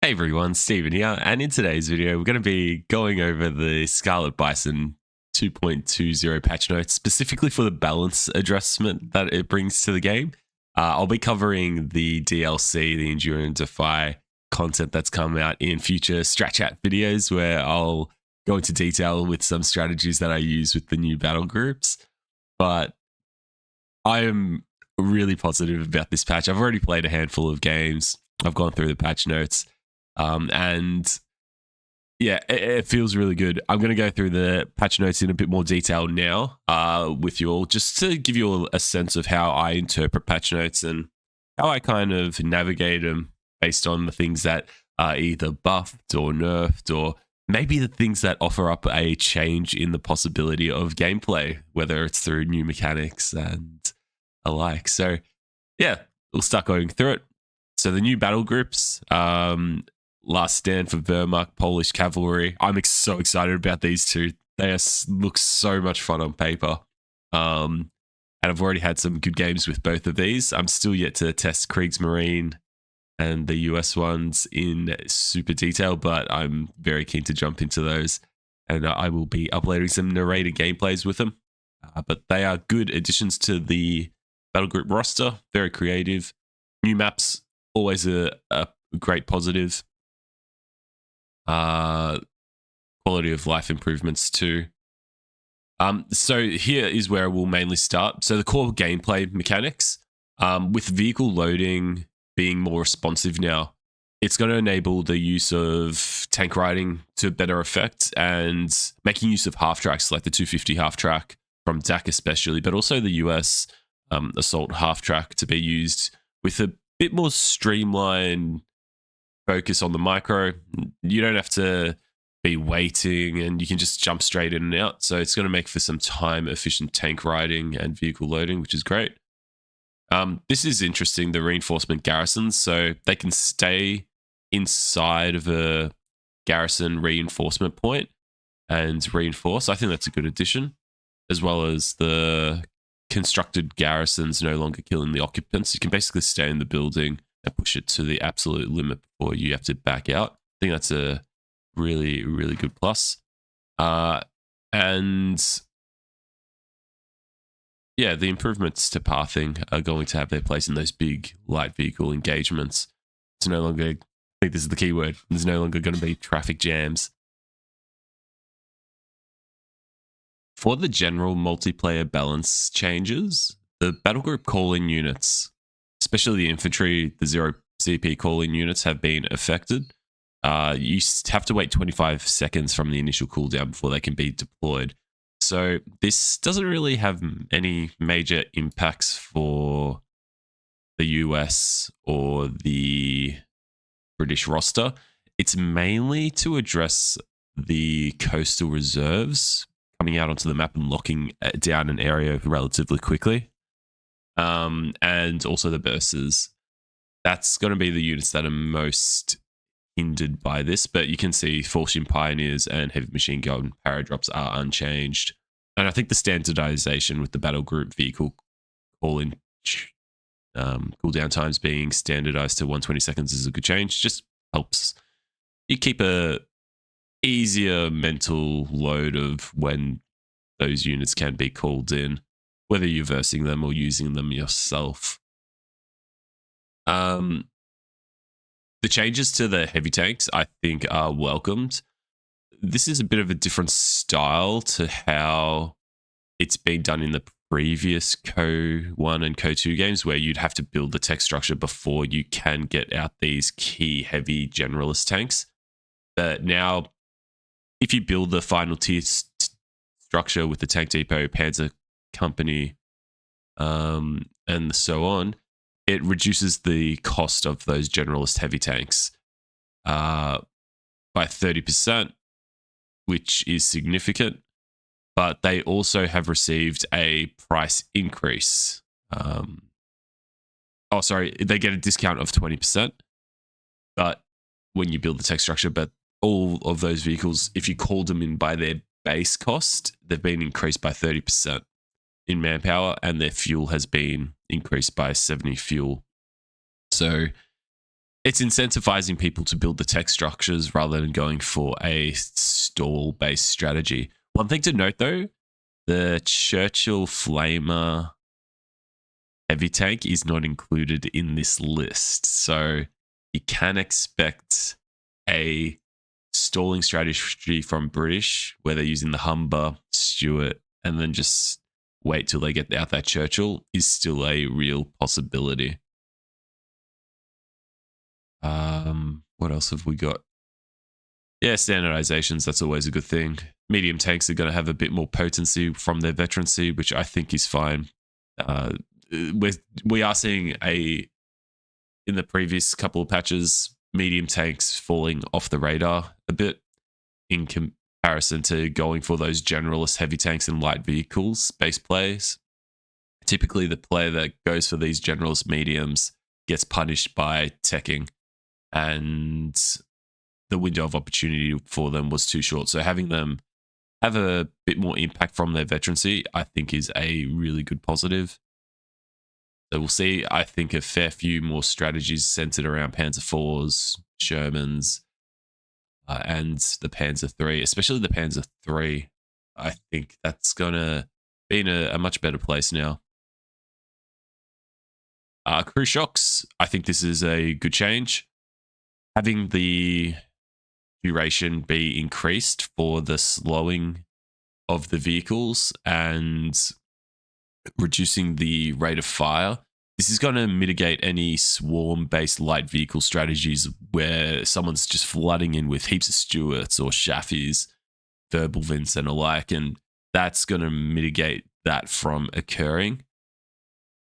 Hey everyone, Stephen here, and in today's video, we're going to be going over the Scarlet Bison 2.20 patch notes, specifically for the balance adjustment that it brings to the game. I'll be covering the DLC, the Endure and Defy content that's come out in future Strat Chat videos, where I'll go into detail with some strategies that I use with the new battle groups. But I am really positive about this patch. I've already played a handful of games. I've gone through the patch notes. And yeah, it feels really good. I'm going to go through the patch notes in a bit more detail now with you all, just to give you all a sense of how I interpret patch notes and how I kind of navigate them based on the things that are either buffed or nerfed, or maybe the things that offer up a change in the possibility of gameplay, whether it's through new mechanics and alike. So yeah, we'll start going through it. So the new battle groups, Last Stand for Wehrmacht, Polish Cavalry. I'm so excited about these two. They look so much fun on paper. And I've already had some good games with both of these. I'm still yet to test Kriegsmarine and the US ones in super detail, but I'm very keen to jump into those. And I will be uploading some narrated gameplays with them. But they are good additions to the battle group roster. Very creative. New maps, always a great positive. Quality of life improvements too. So here is where we'll mainly start. So the core gameplay mechanics, with vehicle loading being more responsive now, it's going to enable the use of tank riding to better effect and making use of half tracks like the 250 half track from DAC especially, but also the US assault half track to be used with a bit more streamlined focus on the micro. You don't have to be waiting and you can just jump straight in and out. So it's going to make for some time efficient tank riding and vehicle loading, which is great. This is interesting, the reinforcement garrisons. So they can stay inside of a garrison reinforcement point and reinforce. I think that's a good addition, as well as the constructed garrisons no longer killing the occupants. You can basically stay in the building and push it to the absolute limit before you have to back out. I think that's a really, really good plus. And yeah, the improvements to pathing are going to have their place in those big light vehicle engagements. It's no longer, I think this is the key word, there's no longer going to be traffic jams. For the general multiplayer balance changes, the battle group call-in units, especially the infantry, the 0 CP call-in units have been affected. You have to wait 25 seconds from the initial cooldown before they can be deployed. So this doesn't really have any major impacts for the US or the British roster. It's mainly to address the coastal reserves coming out onto the map and locking down an area relatively quickly. And also the bursters. That's going to be the units that are most hindered by this, but you can see Fortune Pioneers and Heavy Machine Gun Paradrops are unchanged. And I think the standardization with the battle group vehicle call-in cooldown times being standardized to 120 seconds is a good change. Just helps you keep a easier mental load of when those units can be called in, whether you're versing them or using them yourself. The changes to the heavy tanks, I think, are welcomed. This is a bit of a different style to how it's been done in the previous CoH1 and CoH2 games, where you'd have to build the tech structure before you can get out these key heavy generalist tanks. But now, if you build the final tier structure with the Tank Depot, Panzer Company, and so on, it reduces the cost of those generalist heavy tanks by 30%, which is significant. But they also have received a price increase. They get a discount of 20%. But when you build the tech structure, but all of those vehicles, if you called them in by their base cost, they've been increased by 30% in manpower, and their fuel has been increased by 70 fuel. So it's incentivizing people to build the tech structures rather than going for a stall-based strategy. One thing to note, though, the Churchill Flamer heavy tank is not included in this list. So you can expect a stalling strategy from British where they're using the Humber, Stuart, and then just wait till they get out that Churchill is still a real possibility. What else have we got? Yeah, standardizations, that's always a good thing. Medium tanks are going to have a bit more potency from their veterancy, which I think is fine. We are seeing in the previous couple of patches, medium tanks falling off the radar a bit in comparison to going for those generalist heavy tanks and light vehicles base plays. Typically, the player that goes for these generalist mediums gets punished by teching, and the window of opportunity for them was too short. So having them have a bit more impact from their veterancy, I think is a really good positive. So we'll see, I think, a fair few more strategies centered around Panzer IVs, Shermans, and the Panzer III, especially the Panzer III. I think that's going to be in a much better place now. Crew shocks, I think this is a good change. Having the duration be increased for the slowing of the vehicles and reducing the rate of fire. This is going to mitigate any swarm-based light vehicle strategies where someone's just flooding in with heaps of Stuarts or Shaffies, Verbelvins and alike, and that's going to mitigate that from occurring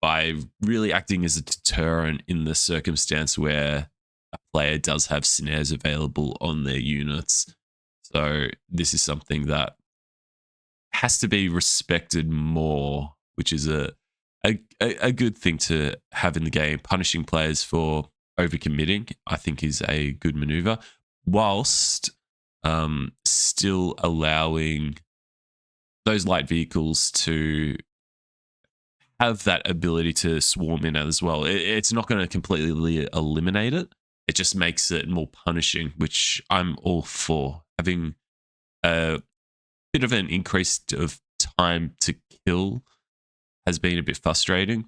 by really acting as a deterrent in the circumstance where a player does have snares available on their units. So this is something that has to be respected more, which is a good thing to have in the game. Punishing players for overcommitting, I think, is a good maneuver, whilst still allowing those light vehicles to have that ability to swarm in as well. It's not going to completely eliminate it. It just makes it more punishing, which I'm all for. Having a bit of an increase of time to kill has been a bit frustrating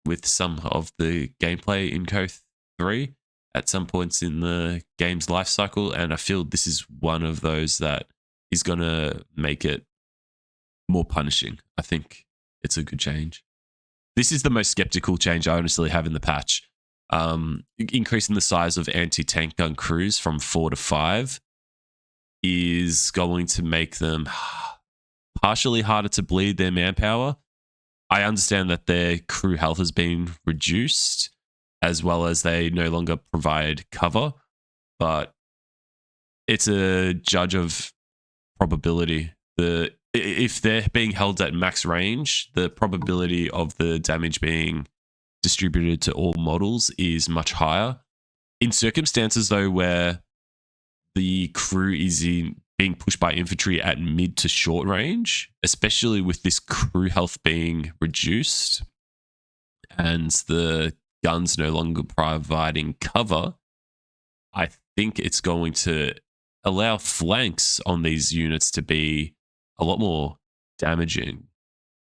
with some of the gameplay in CoH3 at some points in the game's life cycle, and I feel this is one of those that is going to make it more punishing. I think it's a good change. This is the most skeptical change I honestly have in the patch. Increasing the size of anti-tank gun crews from 4 to 5 is going to make them partially harder to bleed their manpower. I understand that their crew health has been reduced, as well as they no longer provide cover, but it's a judge of probability. If they're being held at max range, the probability of the damage being distributed to all models is much higher. In circumstances, though, where the crew is being pushed by infantry at mid to short range, especially with this crew health being reduced and the guns no longer providing cover, I think it's going to allow flanks on these units to be a lot more damaging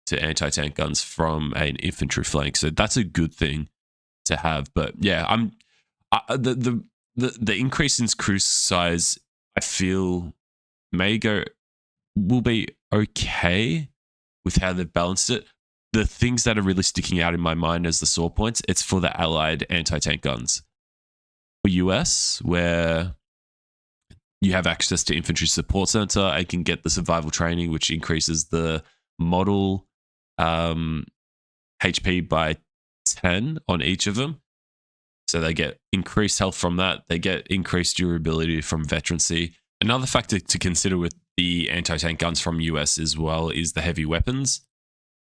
to anti-tank guns from an infantry flank. So that's a good thing to have. But yeah, the increase in crew size, I feel will be okay with how they've balanced it. The things that are really sticking out in my mind as the sore points, it's for the allied anti-tank guns. For US, where you have access to Infantry Support Center, I can get the survival training, which increases the model HP by 10 on each of them. So they get increased health from that. They get increased durability from veterancy. Another factor to consider with the anti-tank guns from US as well is the heavy weapons.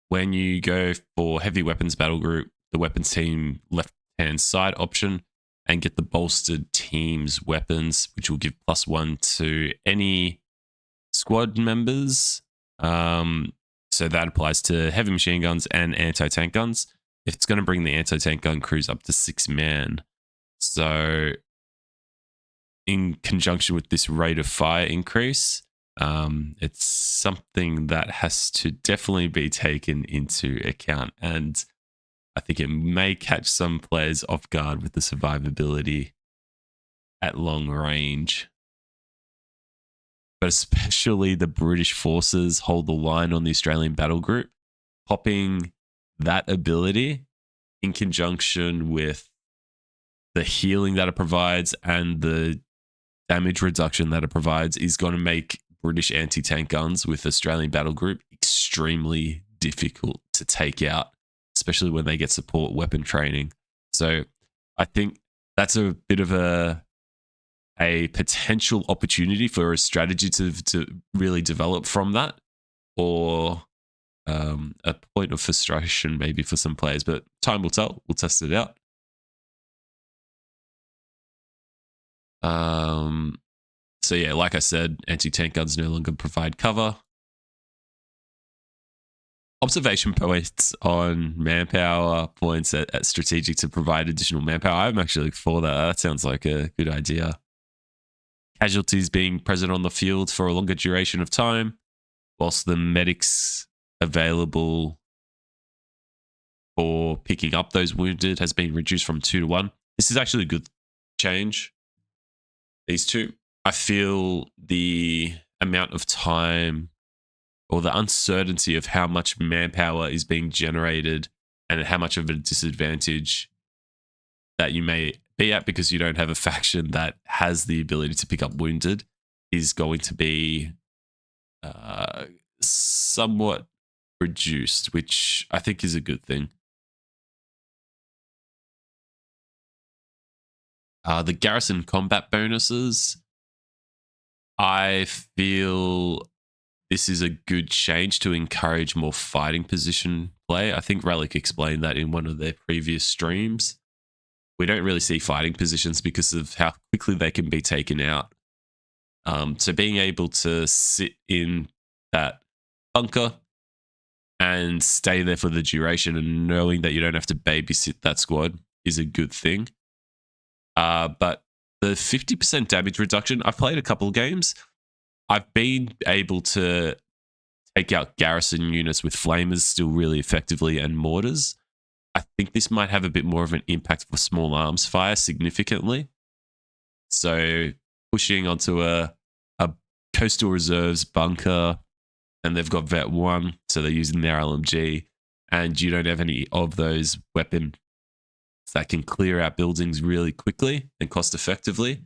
When you go for heavy weapons battle group, the weapons team left-hand side option, and get the bolstered team's weapons, which will give +1 to any squad members. So that applies to heavy machine guns and anti-tank guns. It's going to bring the anti-tank gun crews up to 6-man. So in conjunction with this rate of fire increase, it's something that has to definitely be taken into account. And I think it may catch some players off guard with the survivability at long range. But especially the British forces hold the line on the Australian battle group. Popping that ability in conjunction with the healing that it provides and the damage reduction that it provides is going to make British anti-tank guns with Australian battle group extremely difficult to take out, especially when they get support weapon training. So I think that's a bit of a potential opportunity for a strategy to really develop from that, or a point of frustration maybe for some players, but time will tell. We'll test it out. So yeah, like I said, anti-tank guns no longer provide cover. Observation points on manpower points at strategic to provide additional manpower. I'm actually for that. That sounds like a good idea. Casualties being present on the field for a longer duration of time, whilst the medics available for picking up those wounded has been reduced from 2 to 1. This is actually a good change. These two. I feel the amount of time or the uncertainty of how much manpower is being generated and how much of a disadvantage that you may be at because you don't have a faction that has the ability to pick up wounded is going to be somewhat reduced, which I think is a good thing. The garrison combat bonuses, I feel this is a good change to encourage more fighting position play. I think Relic explained that in one of their previous streams. We don't really see fighting positions because of how quickly they can be taken out. So being able to sit in that bunker and stay there for the duration and knowing that you don't have to babysit that squad is a good thing. But the 50% damage reduction, I've played a couple of games. I've been able to take out garrison units with flamers still really effectively and mortars. I think this might have a bit more of an impact for small arms fire significantly. So pushing onto a coastal reserves bunker, and they've got Vet 1, so they're using their LMG, and you don't have any of those weapons that can clear out buildings really quickly and cost effectively.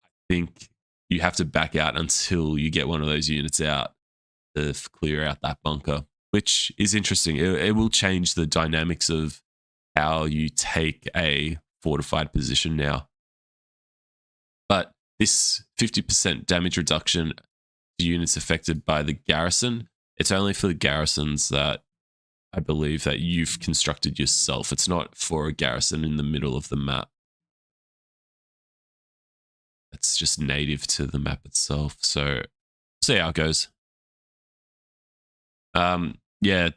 I think you have to back out until you get one of those units out to clear out that bunker, which is interesting. It will change the dynamics of how you take a fortified position now. But this 50% damage reduction to units affected by the garrison, it's only for the garrisons that I believe that you've constructed yourself. It's not for a garrison in the middle of the map. It's just native to the map itself. So see how it goes. Yeah,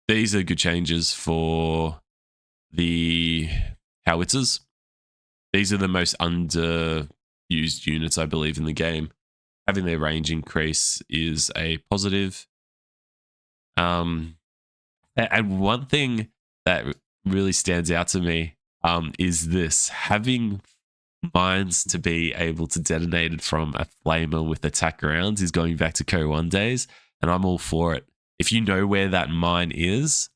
these are good changes for the howitzers. These are the most underused units, I believe, in the game. Having their range increase is a positive. And one thing that really stands out to me is this. Having mines to be able to detonate it from a flamer with attack rounds is going back to CoH3 days, and I'm all for it. If you know where that mine is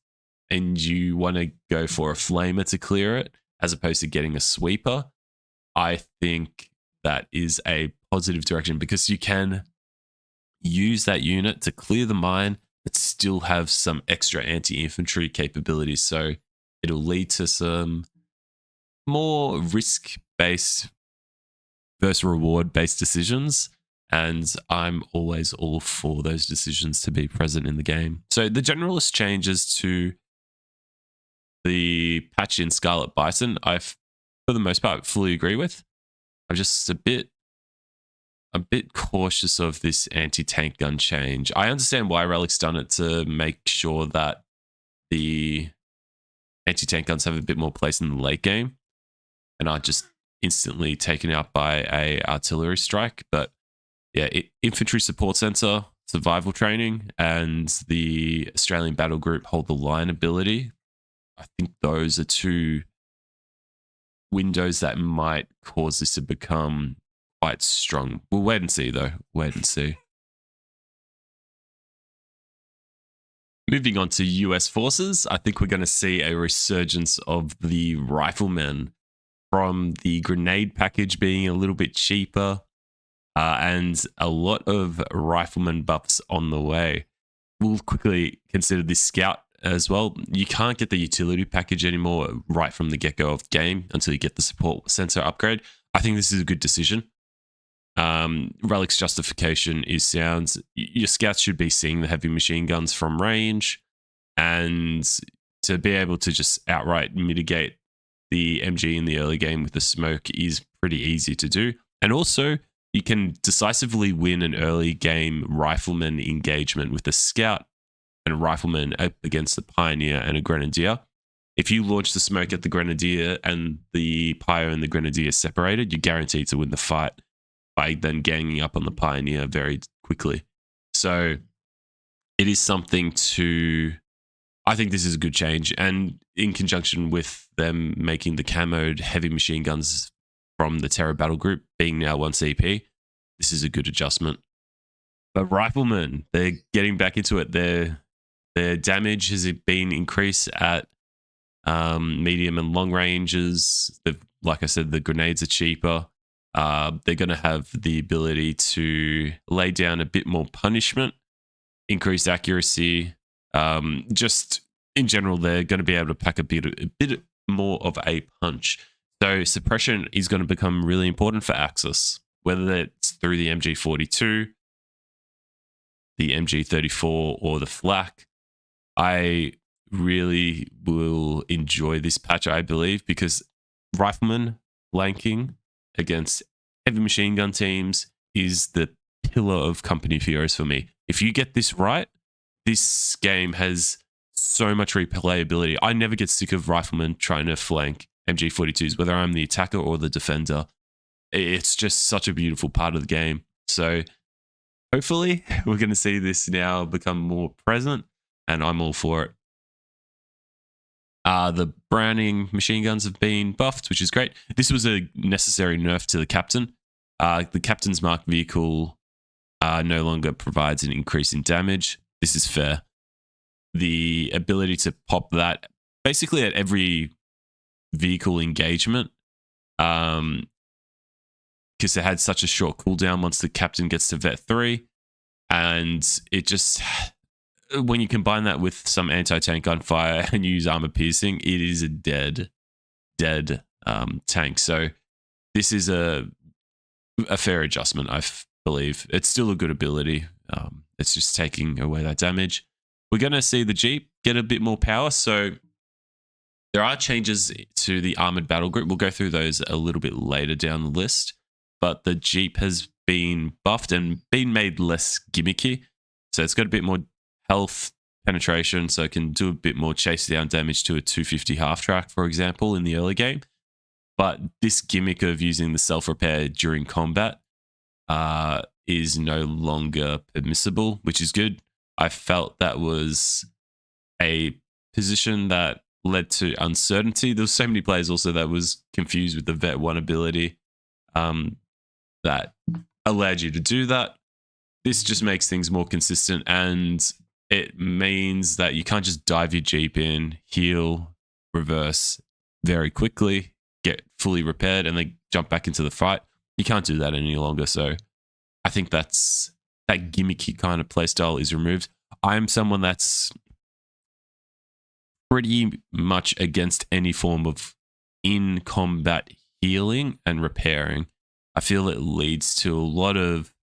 and you want to go for a flamer to clear it as opposed to getting a sweeper, I think that is a positive direction because you can use that unit to clear the mine but still have some extra anti-infantry capabilities. So it'll lead to some more risk-based versus reward-based decisions. And I'm always all for those decisions to be present in the game. So the generalist changes to the patch in Scarlet Bison, I, for the most part, fully agree with. I'm just a bit cautious of this anti-tank gun change. I understand why Relic's done it to make sure that the anti-tank guns have a bit more place in the late game. And I just instantly taken out by a artillery strike. But yeah, infantry support center, survival training, and the Australian battle group hold the line ability. I think those are two windows that might cause this to become quite strong. We'll wait and see, though. Wait and see. Moving on to US forces, I think we're going to see a resurgence of the riflemen from the grenade package being a little bit cheaper, and a lot of rifleman buffs on the way. We'll quickly consider this scout as well. You can't get the utility package anymore right from the get-go of the game until you get the support center upgrade. I think this is a good decision. Relic's justification is sound. Your scouts should be seeing the heavy machine guns from range, and to be able to just outright mitigate the MG in the early game with the smoke is pretty easy to do. And also, you can decisively win an early game rifleman engagement with a scout and a rifleman up against the pioneer and a grenadier. If you launch the smoke at the grenadier and the pyre and the grenadier separated, you're guaranteed to win the fight by then ganging up on the pioneer very quickly. So it is something to... I think this is a good change. And in conjunction with them making the camoed heavy machine guns from the Terror Battle Group being now 1 CP, this is a good adjustment. But riflemen, they're getting back into it. Their damage has been increased at medium and long ranges. Like I said, the grenades are cheaper. They're going to have the ability to lay down a bit more punishment, increased accuracy. Just in general, they're going to be able to pack a bit more of a punch. So suppression is going to become really important for Axis, whether that's through the MG42, the MG34, or the flak. I really will enjoy this patch, I believe, because rifleman flanking against heavy machine gun teams is the pillar of company of heroes for me. If you get this right, this game has so much replayability. I never get sick of riflemen trying to flank MG42s, whether I'm the attacker or the defender. It's just such a beautiful part of the game. So hopefully we're going to see this now become more present, and I'm all for it. The Browning machine guns have been buffed, which is great. This was a necessary nerf to the captain. The captain's marked vehicle no longer provides an increase in damage. This is fair. The ability to pop that basically at every vehicle engagement, because it had such a short cooldown once the captain gets to Vet 3, and it just... when you combine that with some anti-tank gunfire and you use armor piercing, it is a dead tank. So this is a fair adjustment, I believe. It's still a good ability. It's just taking away that damage. We're going to see the Jeep get a bit more power. So there are changes to the armored battle group. We'll go through those a little bit later down the list. But the Jeep has been buffed and been made less gimmicky. So it's got a bit more health penetration, so it can do a bit more chase down damage to a 250 half track, for example, in the early game. But this gimmick of using the self-repair during combat is no longer permissible, which is good. I felt that was a position that led to uncertainty. There was so many players also that was confused with the Vet 1 ability that allowed you to do that. This just makes things more consistent, and it means that you can't just dive your Jeep in, heal, reverse very quickly, get fully repaired, and then jump back into the fight. You can't do that any longer. So I think that gimmicky kind of playstyle is removed. I'm someone that's pretty much against any form of in-combat healing and repairing. I feel it leads to a lot of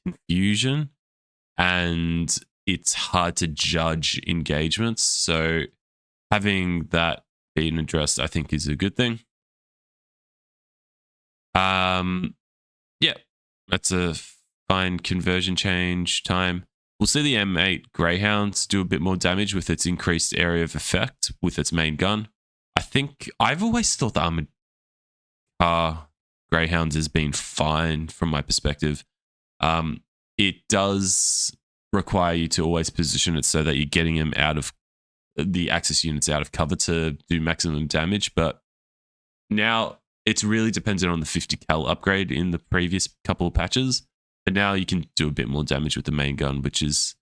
confusion, and it's hard to judge engagements. So having that being addressed, I think, is a good thing. Yeah, that's a fine conversion change time. We'll see the M8 Greyhounds do a bit more damage with its increased area of effect with its main gun. I think I've always thought the armored car Greyhounds has been fine from my perspective. It does require you to always position it so that you're getting them out of the Axis units out of cover to do maximum damage. But now it's really dependent on the 50 cal upgrade in the previous couple of patches. But now you can do a bit more damage with the main gun, which is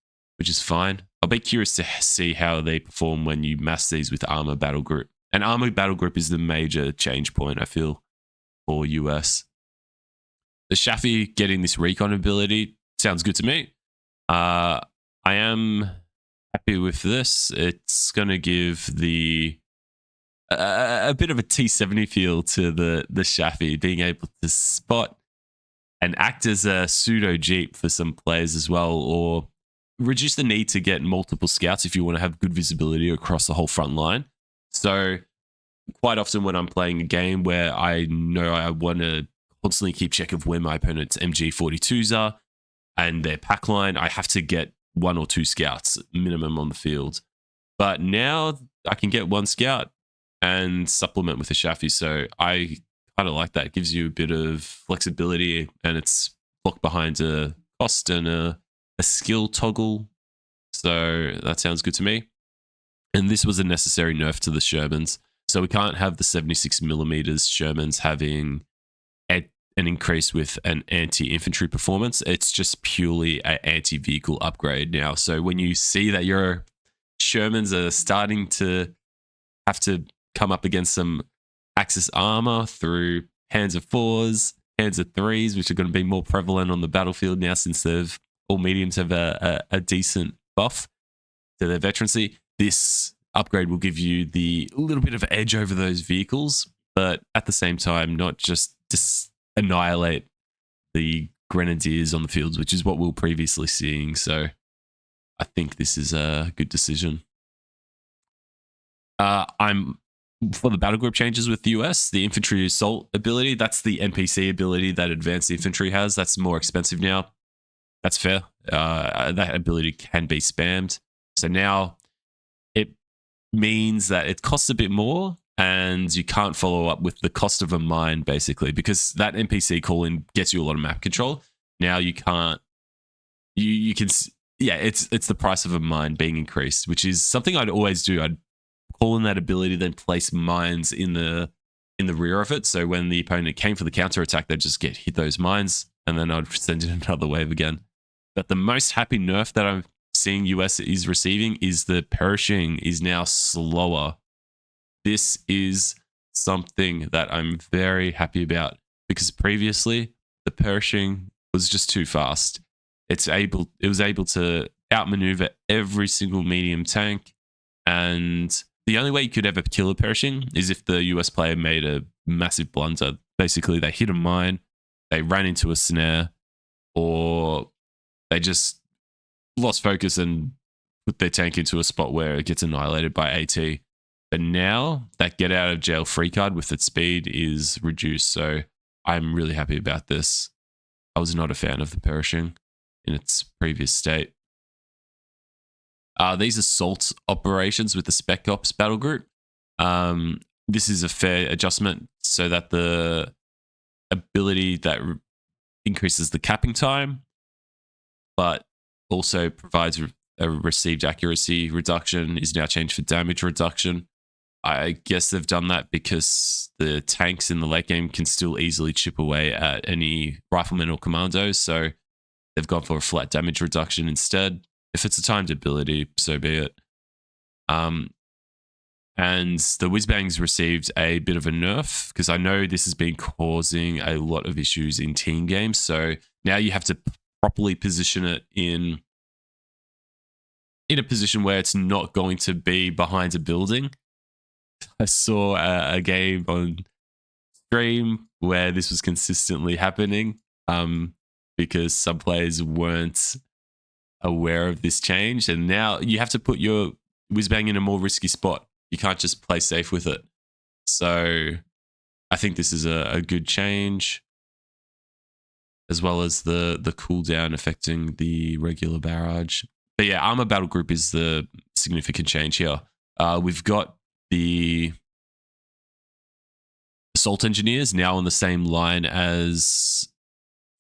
fine. I'll be curious to see how they perform when you mass these with Armor Battle Group. And Armor Battle Group is the major change point, I feel, for US. The Shafi getting this recon ability sounds good to me. I am happy with this. It's going to give a bit of a T-70 feel to the Shafi, being able to spot and act as a pseudo Jeep for some players as well, or reduce the need to get multiple scouts if you want to have good visibility across the whole front line. So quite often when I'm playing a game where I know I want to constantly keep check of where my opponent's MG42s are and their pack line, I have to get 1 or 2 scouts minimum on the field. But now I can get 1 scout and supplement with a Shafi. So I kind of like that. It gives you a bit of flexibility, and it's blocked behind a cost and a skill toggle. So that sounds good to me. And this was a necessary nerf to the Shermans. So we can't have the 76 millimeters Shermans having an increase with an anti-infantry performance. It's just purely an anti-vehicle upgrade now. So when you see that your Shermans are starting to have to come up against some Axis armor through hands of 4s, hands of 3s, which are going to be more prevalent on the battlefield now since all mediums have a decent buff to their veterancy. This upgrade will give you the little bit of edge over those vehicles, but at the same time, not just annihilate the grenadiers on the fields, which is what we were previously seeing. So I think this is a good decision. I'm for the battle group changes with the US, the infantry assault ability, that's the NPC ability that advanced infantry has. That's more expensive now. That's fair. That ability can be spammed. So now it means that it costs a bit more and you can't follow up with the cost of a mine, basically, because that NPC call-in gets you a lot of map control. Now you can't, you can, yeah, it's the price of a mine being increased, which is something I'd always do. I'd call in that ability, then place mines in the rear of it. So when the opponent came for the counter attack, they'd just hit those mines, and then I'd send in another wave again. But the most happy nerf that I'm seeing US is receiving is the perishing is now slower. This is something that I'm very happy about, because previously the perishing was just too fast. It was able to outmaneuver every single medium tank, and the only way you could ever kill a perishing is if the US player made a massive blunder. Basically, they hit a mine, they ran into a snare, or they just lost focus and put their tank into a spot where it gets annihilated by AT. But now that get out of jail free card with its speed is reduced. So I'm really happy about this. I was not a fan of the perishing in its previous state. These assault operations with the Spec Ops battle group. This is a fair adjustment so that the ability that increases the capping time, but also provides a received accuracy reduction, is now changed for damage reduction. I guess they've done that because the tanks in the late game can still easily chip away at any riflemen or commandos, so they've gone for a flat damage reduction instead. If it's a timed ability, so be it. And the Whizbangs received a bit of a nerf, because I know this has been causing a lot of issues in team games. So now you have to properly position it in a position where it's not going to be behind a building. I saw a game on stream where this was consistently happening, because some players weren't aware of this change, and now you have to put your Whizbang in a more risky spot. You can't just play safe with it. So I think this is a good change, as well as the cooldown affecting the regular barrage. But yeah, Armor Battle Group is the significant change here. We've got the assault engineers now on the same line as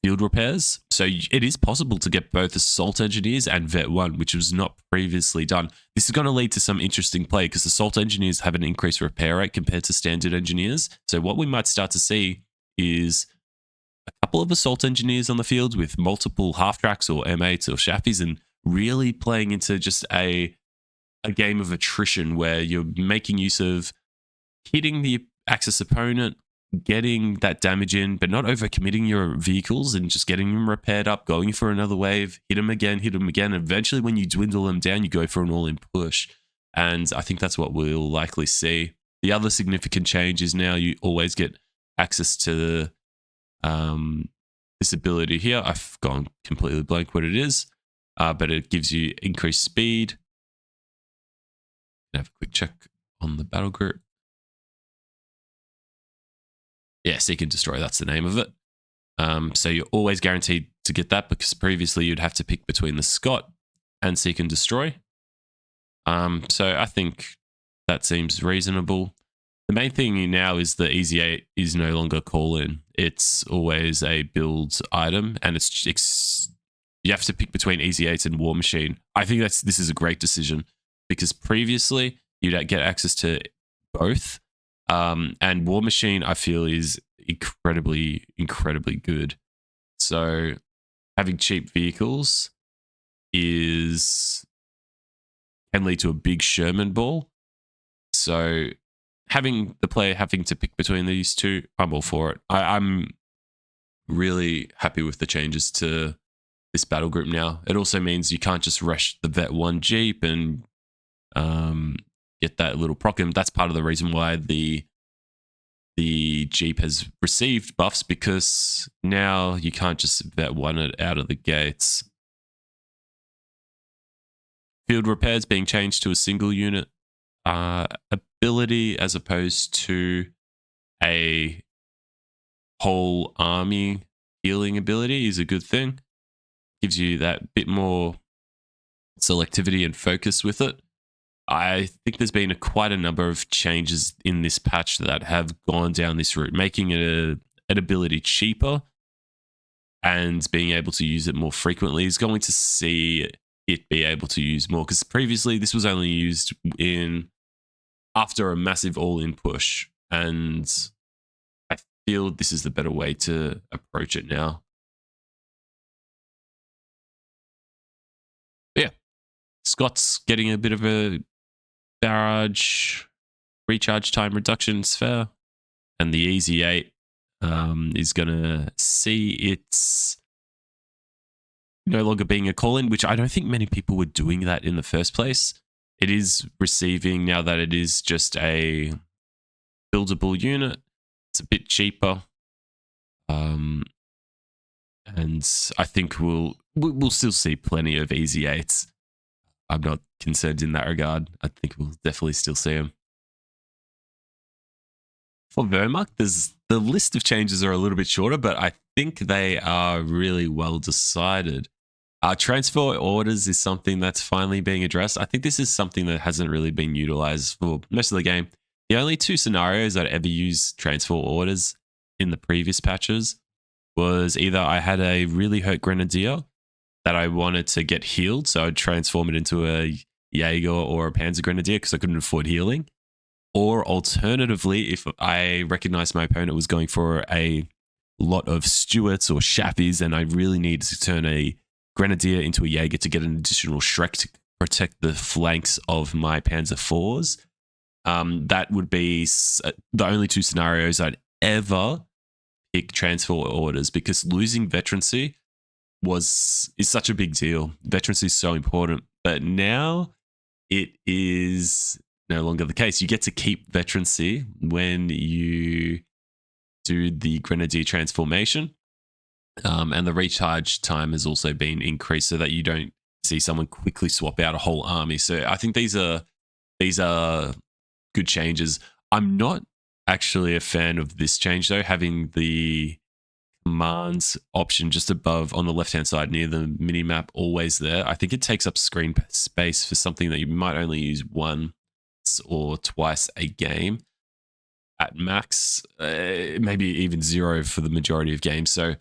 field repairs. So it is possible to get both assault engineers and vet 1, which was not previously done. This is going to lead to some interesting play because assault engineers have an increased repair rate compared to standard engineers. So what we might start to see is a couple of assault engineers on the field with multiple half tracks or M8s or Shaffies, and really playing into just a game of attrition where you're making use of hitting the Axis opponent, getting that damage in, but not overcommitting your vehicles and just getting them repaired up, going for another wave, hit them again. Eventually, when you dwindle them down, you go for an all-in push. And I think that's what we'll likely see. The other significant change is now you always get access to this ability here. I've gone completely blank what it is, but it gives you increased speed. Have a quick check on the battle group. Yeah, Seek and Destroy, that's the name of it. So you're always guaranteed to get that because previously you'd have to pick between the Scott and Seek and Destroy. So I think that seems reasonable. The main thing now is the Easy 8 is no longer call-in. It's always a build item, and you have to pick between Easy 8s and War Machine. I think this is a great decision because previously you'd get access to both. And War Machine, I feel, is incredibly, incredibly good. So having cheap vehicles can lead to a big Sherman ball. So having the player having to pick between these two, I'm all for it. I'm really happy with the changes to this battle group now. It also means you can't just rush the Vet 1 Jeep and get that little procum. That's part of the reason why the Jeep has received buffs, because now you can't just Vet 1 it out of the gates. Field repairs being changed to a single unit ability as opposed to a whole army healing ability is a good thing. Gives you that bit more selectivity and focus with it. I think there's been quite a number of changes in this patch that have gone down this route, making it an ability cheaper and being able to use it more frequently is going to see it be able to use more, because previously this was only used after a massive all-in push, and I feel this is the better way to approach it now. But yeah, Scott's getting a bit of a barrage recharge time reduction sphere, and the Easy 8 is going to see its no longer being a call-in, which I don't think many people were doing that in the first place. It is receiving now that it is just a buildable unit. It's a bit cheaper, and I think we'll still see plenty of Easy 8s. I'm not concerned in that regard. I think we'll definitely still see them. For Wehrmacht, the list of changes are a little bit shorter, but I think they are really well decided. Transfer orders is something that's finally being addressed. I think this is something that hasn't really been utilized for most of the game. The only two scenarios I'd ever use transfer orders in the previous patches was either I had a really hurt Grenadier that I wanted to get healed, so I'd transform it into a Jaeger or a Panzer Grenadier because I couldn't afford healing. Or alternatively, if I recognized my opponent was going for a lot of Stuarts or Shaffies and I really needed to turn a Grenadier into a Jaeger to get an additional Shrek to protect the flanks of my Panzer IVs, that would be the only two scenarios I'd ever pick transfer orders, because losing veterancy is such a big deal. Veterancy is so important, but now it is no longer the case. You get to keep veterancy when you do the Grenadier transformation, and the recharge time has also been increased so that you don't see someone quickly swap out a whole army. So I think these are good changes. I'm not actually a fan of this change though, having the commands option just above on the left-hand side near the mini-map always there. I think it takes up screen space for something that you might only use once or twice a game. at max, maybe even 0 for the majority of games. So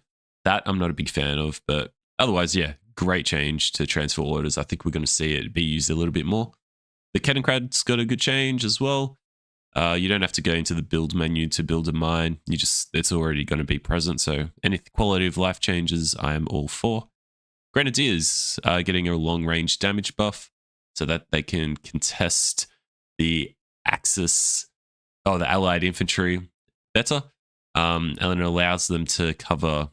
that I'm not a big fan of, but otherwise, yeah, great change to transfer orders. I think we're going to see it be used a little bit more. The Kettenkrad's got a good change as well. You don't have to go into the build menu to build a mine. It's already going to be present. So any quality of life changes, I am all for. Grenadiers are getting a long range damage buff so that they can contest the Axis, the allied infantry better. And it allows them to cover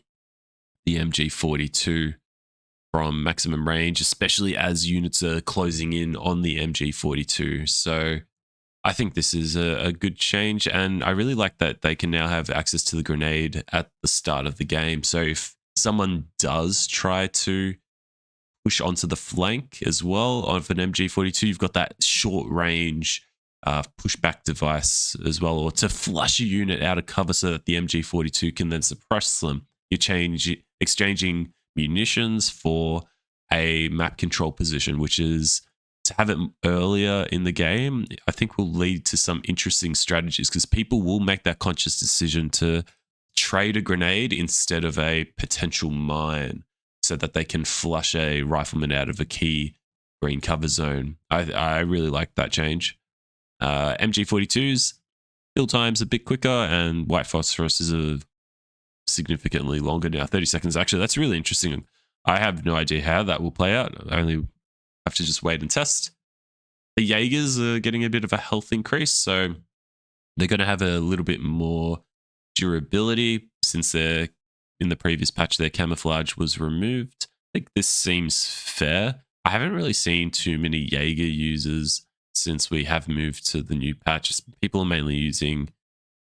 the MG42 from maximum range, especially as units are closing in on the MG42. So I think this is a good change, and I really like that they can now have access to the grenade at the start of the game. So if someone does try to push onto the flank as well of an MG42, you've got that short range pushback device as well, or to flush a unit out of cover so that the MG42 can then suppress them. You're exchanging munitions for a map control position, which is to have it earlier in the game, I think will lead to some interesting strategies because people will make that conscious decision to trade a grenade instead of a potential mine so that they can flush a rifleman out of a key green cover zone. I really like that change. MG42's build time's a bit quicker and white phosphorus is significantly longer now, 30 seconds. Actually, that's really interesting. I have no idea how that will play out. I only have to just wait and test. The Jaegers are getting a bit of a health increase, so they're going to have a little bit more durability since they're in the previous patch their camouflage was removed. I think this seems fair. I haven't really seen too many Jaeger users since we have moved to the new patch. People are mainly using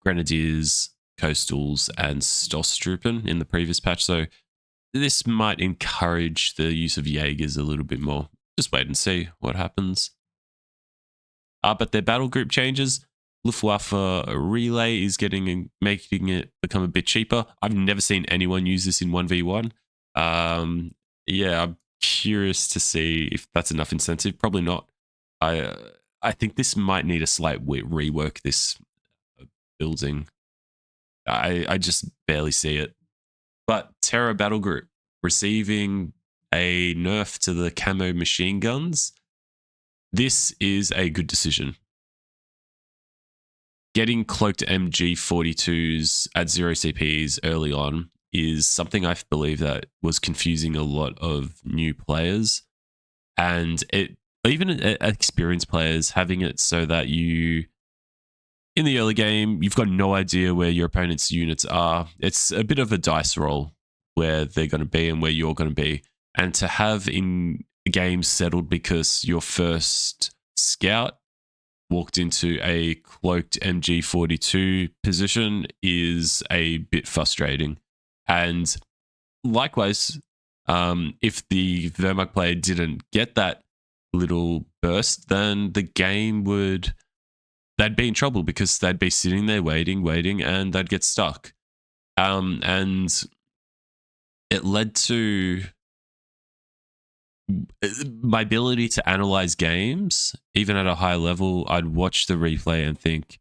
Grenadiers, Coastals, and Stoßtruppen in the previous patch, so this might encourage the use of Jaegers a little bit more. Just wait and see what happens. But their battle group changes. Luftwaffe Relay is making it become a bit cheaper. I've never seen anyone use this in 1v1. Yeah, I'm curious to see if that's enough incentive. Probably not. I think this might need a slight rework, this building. I just barely see it. But Terror Battle Group receiving a nerf to the camo machine guns. This is a good decision. Getting cloaked MG42s at 0 CPs early on is something I believe that was confusing a lot of new players. And even experienced players, having it so that in the early game, you've got no idea where your opponent's units are. It's a bit of a dice roll where they're going to be and where you're going to be. And to have in games settled because your first scout walked into a cloaked MG42 position is a bit frustrating. And likewise, if the Wehrmacht player didn't get that little burst, then the game they'd be in trouble because they'd be sitting there waiting, and they'd get stuck. And it led to my ability to analyze games, even at a high level. I'd watch the replay and think,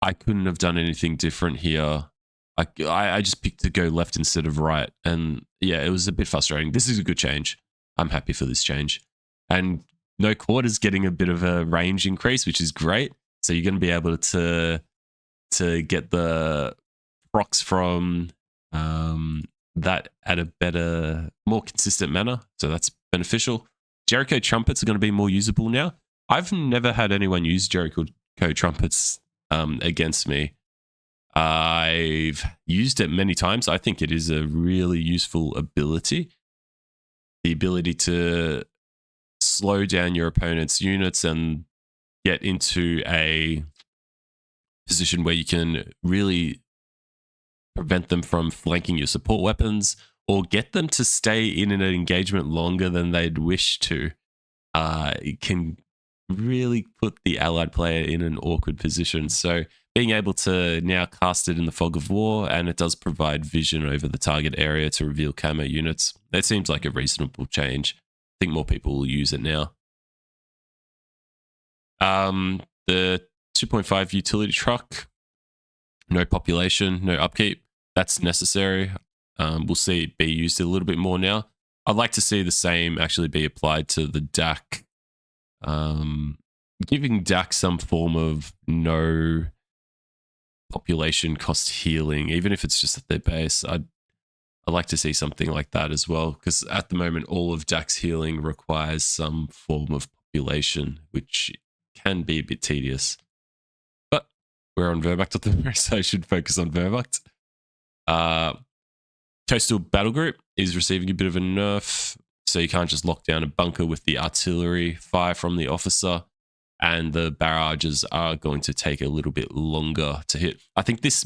I couldn't have done anything different here. I just picked to go left instead of right. And yeah, it was a bit frustrating. This is a good change. I'm happy for this change. And no quarters getting a bit of a range increase, which is great. So you're going to be able to get the procs from that at a better, more consistent manner. So that's beneficial. Jericho trumpets are going to be more usable now. I've never had anyone use Jericho trumpets against me. I've used it many times. I think it is a really useful ability. The ability to slow down your opponent's units and get into a position where you can really prevent them from flanking your support weapons or get them to stay in an engagement longer than they'd wish to. It can really put the allied player in an awkward position. So being able to now cast it in the fog of war, and it does provide vision over the target area to reveal camo units. That seems like a reasonable change. I think more people will use it now. The 2.5 utility truck No population, no upkeep. That's necessary. We'll see it be used a little bit more now. I'd like to see the same actually be applied to the DAC, giving DAC some form of no population cost healing, even if it's just at their base. I'd like to see something like that as well, because at the moment, all of DAC's healing requires some form of population, which can be a bit tedious. But we're on Wehrmacht at the moment, so I should focus on Wehrmacht. Coastal Battle Group is receiving a bit of a nerf, so you can't just lock down a bunker with the artillery fire from the officer, and the barrages are going to take a little bit longer to hit. I think this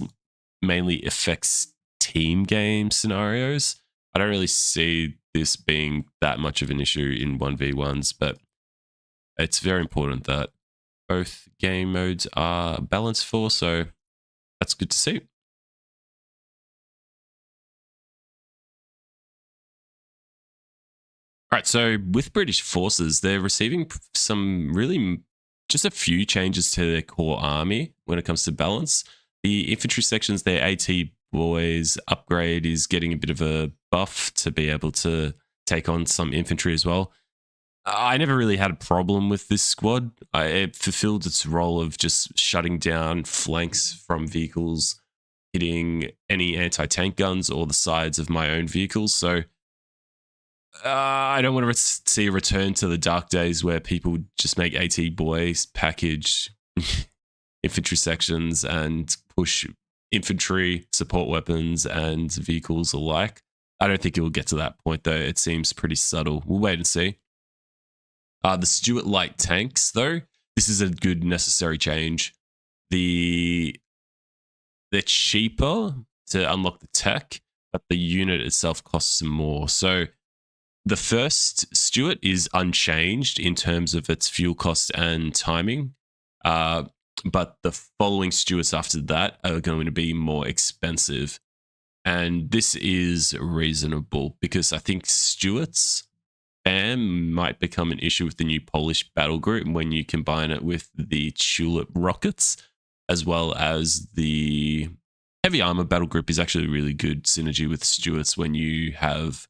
mainly affects team game scenarios. I don't really see this being that much of an issue in 1v1s, but it's very important that both game modes are balanced for, so that's good to see. All right, so with British forces, they're receiving some really just a few changes to their core army when it comes to balance. The infantry sections, their AT boys upgrade is getting a bit of a buff to be able to take on some infantry as well. I never really had a problem with this squad. It fulfilled its role of just shutting down flanks from vehicles, hitting any anti-tank guns or the sides of my own vehicles. So I don't want to see a return to the dark days where people just make AT boys package infantry sections and push infantry, support weapons, and vehicles alike. I don't think it will get to that point, though. It seems pretty subtle. We'll wait and see. The Stuart light tanks, though, this is a good necessary change. They're cheaper to unlock the tech, but the unit itself costs more. So the first Stuart is unchanged in terms of its fuel cost and timing, but the following Stuarts after that are going to be more expensive. And this is reasonable because I think Stuarts spam might become an issue with the new Polish battle group when you combine it with the Tulip rockets, as well as the heavy armor battle group is actually a really good synergy with Stuarts when you have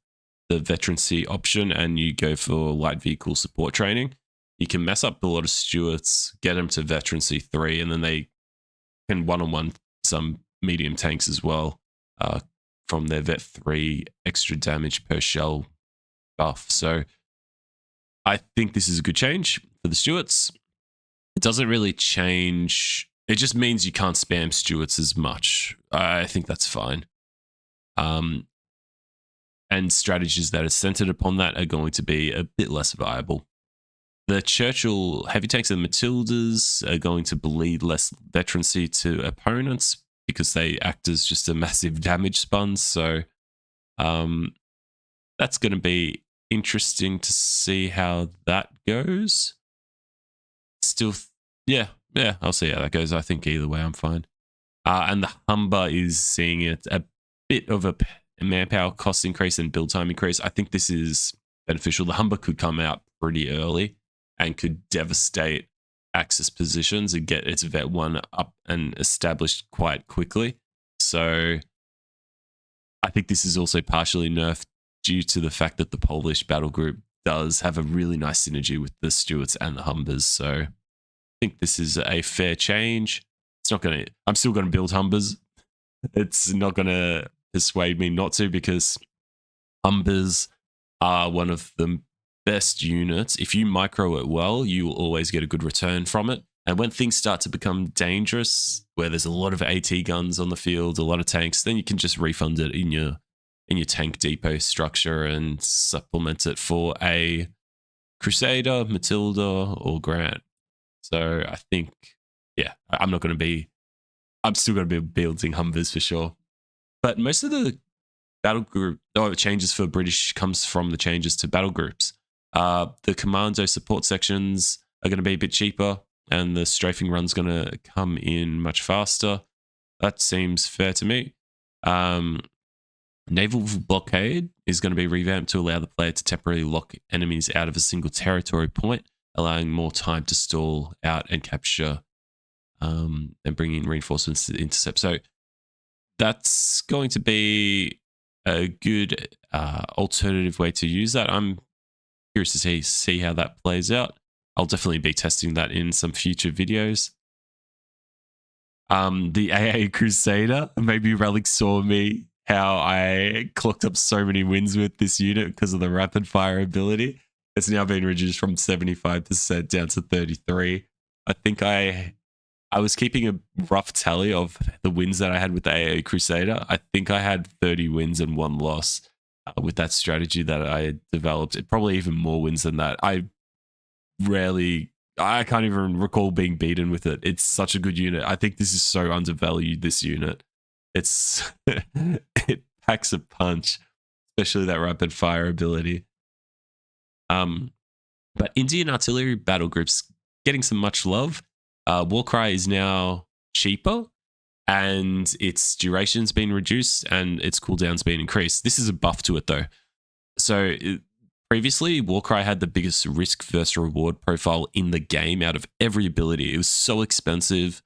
the veterancy option and you go for light vehicle support training. You can mess up a lot of Stuarts, get them to veterancy 3, and then they can one-on-one some medium tanks as well from their vet 3 extra damage per shell buff. So I think this is a good change for the Stuarts. It doesn't really change. It just means you can't spam Stuarts as much. I think that's fine. And strategies that are centered upon that are going to be a bit less viable. The Churchill heavy tanks and Matildas are going to bleed less veterancy to opponents because they act as just a massive damage sponge. So that's going to be interesting to see how that goes. Still, yeah, I'll see how that goes. I think either way, I'm fine. And the Humber is seeing it a bit of a manpower cost increase and build time increase. I think this is beneficial. The Humber could come out pretty early and could devastate Axis positions and get its Vet 1 up and established quite quickly. So I think this is also partially nerfed due to the fact that the Polish battle group does have a really nice synergy with the Stuarts and the Humbers. So I think this is a fair change. It's not going to, I'm still going to build Humbers. It's not going to persuade me not to, because Humbers are one of the best units. If you micro it well, you will always get a good return from it. And when things start to become dangerous, where there's a lot of AT guns on the field, a lot of tanks, then you can just refund it in your tank depot structure and supplement it for a Crusader, Matilda, or Grant. So I think, yeah, I'm still going to be building Humbers for sure. But most of the battle group changes for British comes from the changes to battle groups. The commando support sections are going to be a bit cheaper, and the strafing run's going to come in much faster. That seems fair to me. Naval blockade is going to be revamped to allow the player to temporarily lock enemies out of a single territory point, allowing more time to stall out and capture and bringing reinforcements to intercept. So that's going to be a good alternative way to use that. I'm curious to see how that plays out. I'll definitely be testing that in some future videos. The AA Crusader, maybe Relic saw me how I clocked up so many wins with this unit because of the rapid fire ability. It's now been reduced from 75% down to 33. I think I was keeping a rough tally of the wins that I had with the AA Crusader. I think I had 30 wins and 1 loss with that strategy that I had developed. It probably even more wins than that. I can't even recall being beaten with it. It's such a good unit. I think this is so undervalued, this unit. It's it packs a punch, especially that rapid fire ability. But Indian artillery battle groups getting some much love. Warcry is now cheaper, and its duration's been reduced, and its cooldown's been increased. This is a buff to it, though. So previously, Warcry had the biggest risk versus reward profile in the game out of every ability. It was so expensive,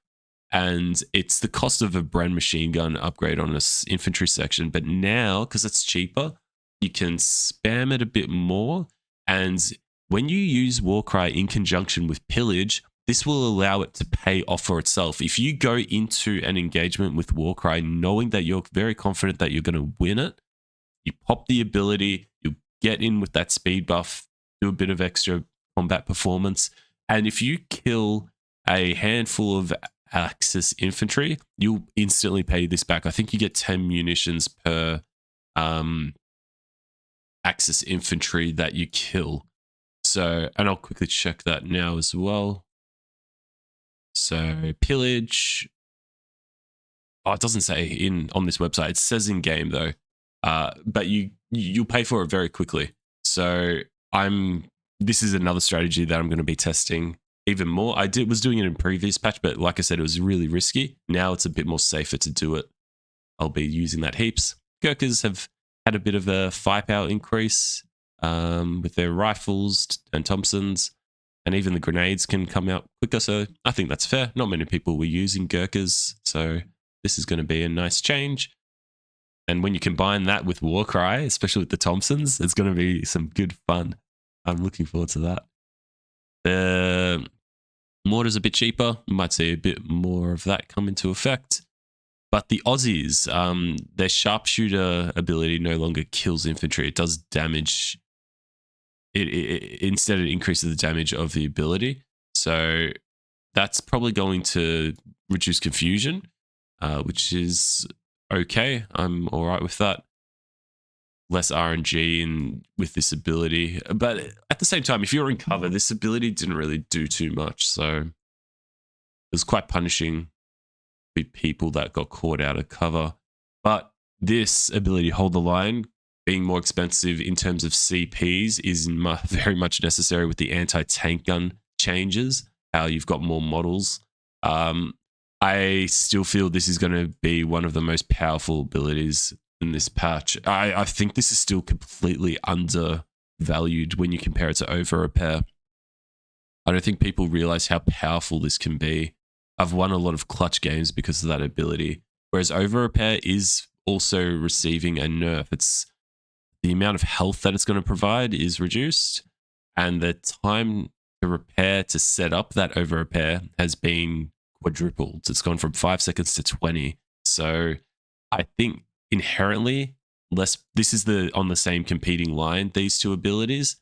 and it's the cost of a brand machine gun upgrade on this infantry section. But now, because it's cheaper, you can spam it a bit more. And when you use Warcry in conjunction with Pillage, this will allow it to pay off for itself. If you go into an engagement with Warcry knowing that you're very confident that you're going to win it, you pop the ability, you get in with that speed buff, do a bit of extra combat performance, and if you kill a handful of Axis infantry, you'll instantly pay this back. I think you get 10 munitions per Axis infantry that you kill. So, and I'll quickly check that now as well. So Pillage, it doesn't say on this website. It says in game though, but you'll pay for it very quickly. So this is another strategy that I'm going to be testing even more. I was doing it in previous patch, but like I said, it was really risky. Now it's a bit more safer to do it. I'll be using that heaps. Gurkhas have had a bit of a firepower increase with their rifles and Thompsons. And even the grenades can come out quicker, so I think that's fair. Not many people were using Gurkhas, so this is going to be a nice change. And when you combine that with Warcry, especially with the Thompsons, it's going to be some good fun. I'm looking forward to that. The mortar's a bit cheaper. You might see a bit more of that come into effect. But the Aussies, their sharpshooter ability no longer kills infantry. It does damage. Instead it increases the damage of the ability. So that's probably going to reduce confusion, which is okay. I'm all right with that. Less RNG with this ability. But at the same time, if you're in cover, this ability didn't really do too much. So it was quite punishing for people that got caught out of cover. But this ability, Hold the Line, being more expensive in terms of CPs is very much necessary with the anti-tank gun changes, how you've got more models. I still feel this is going to be one of the most powerful abilities in this patch. I think this is still completely undervalued when you compare it to Over Repair. I don't think people realize how powerful this can be. I've won a lot of clutch games because of that ability, whereas Over Repair is also receiving a nerf. It's the amount of health that it's going to provide is reduced, and the time to repair to set up that over repair has been quadrupled. It's gone from 5 seconds to 20. So I think inherently this is on the same competing line, these two abilities,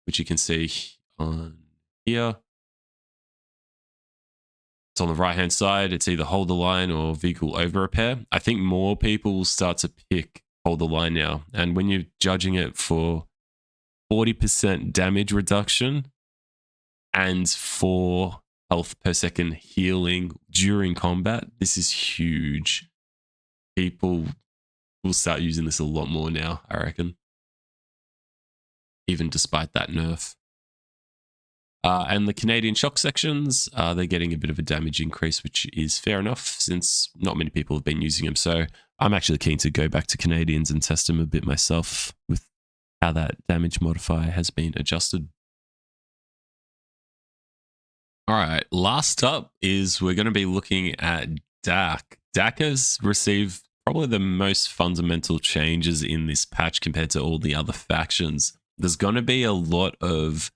which you can see on here. It's on the right-hand side. It's either Hold the Line or Vehicle Over Repair. I think more people will start to pick Hold the Line now. And when you're judging it for 40% damage reduction and 4 health per second healing during combat, this is huge. People will start using this a lot more now, I reckon. Even despite that nerf. And the Canadian shock sections, they're getting a bit of a damage increase, which is fair enough since not many people have been using them. So I'm actually keen to go back to Canadians and test them a bit myself with how that damage modifier has been adjusted. All right, last up is we're going to be looking at DAC. DAC has received probably the most fundamental changes in this patch compared to all the other factions. There's going to be a lot of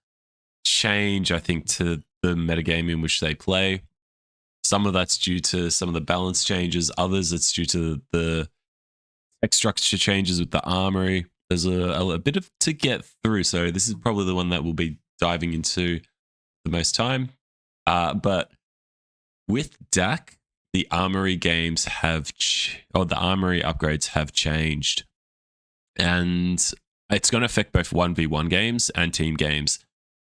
change, I think, to the metagame in which they play. Some of that's due to some of the balance changes. Others, it's due to the tech structure changes with the armory. There's a bit of to get through, so this is probably the one that we'll be diving into the most time. But with DAC, the armory games have, the armory upgrades have changed, and it's going to affect both 1v1 games and team games.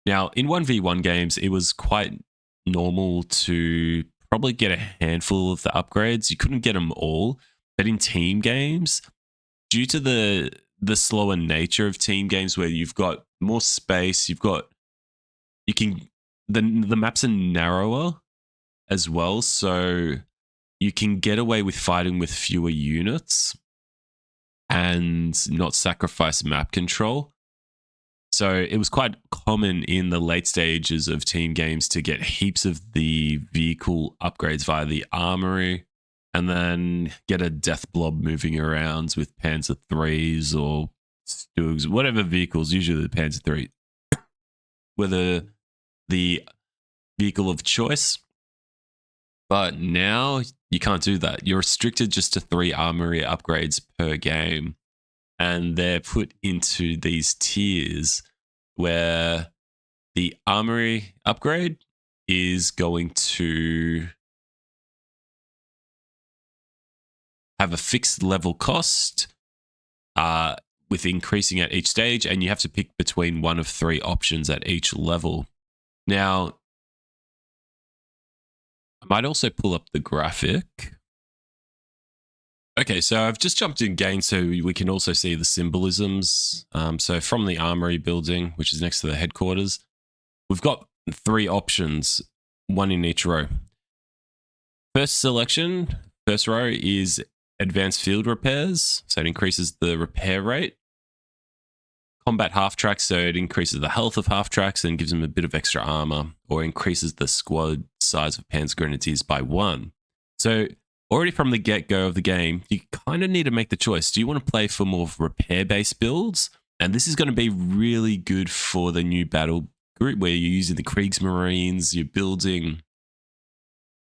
Now, in 1v1 games, it was quite normal to probably get a handful of the upgrades. You couldn't get them all, but in team games, due to the slower nature of team games, where you've got more space, the maps are narrower as well, so you can get away with fighting with fewer units and not sacrifice map control. So it was quite common in the late stages of team games to get heaps of the vehicle upgrades via the armory, and then get a death blob moving around with Panzer 3s or Stugs, whatever vehicles, usually the Panzer 3, whether the vehicle of choice. But now you can't do that. You're restricted just to 3 armory upgrades per game. And they're put into these tiers where the armory upgrade is going to have a fixed level cost with increasing at each stage, and you have to pick between one of 3 options at each level. Now, I might also pull up the graphic. Okay, so I've just jumped in game so we can also see the symbolisms. So from the armory building, which is next to the headquarters, we've got 3 options, 1 in each row. First row is advanced field repairs, so it increases the repair rate. Combat half tracks, so it increases the health of half tracks and gives them a bit of extra armor, or increases the squad size of Panzer Grenadiers by 1. So already from the get-go of the game, you kind of need to make the choice. Do you want to play for more repair-based builds? And this is going to be really good for the new battle group, where you're using the Kriegsmarines, you're building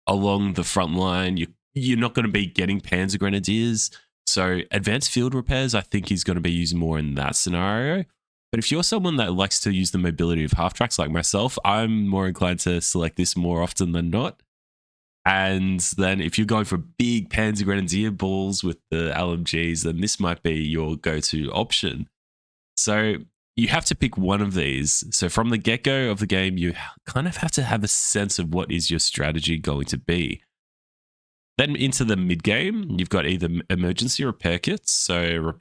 along the front line, you're not going to be getting Panzer Grenadiers. So advanced field repairs, I think, is going to be used more in that scenario. But if you're someone that likes to use the mobility of half tracks like myself, I'm more inclined to select this more often than not. And then if you're going for big Panzer Grenadier balls with the LMGs, then this might be your go-to option. So you have to pick one of these. So from the get-go of the game, you kind of have to have a sense of what is your strategy going to be. Then into the mid-game, you've got either emergency repair kits, so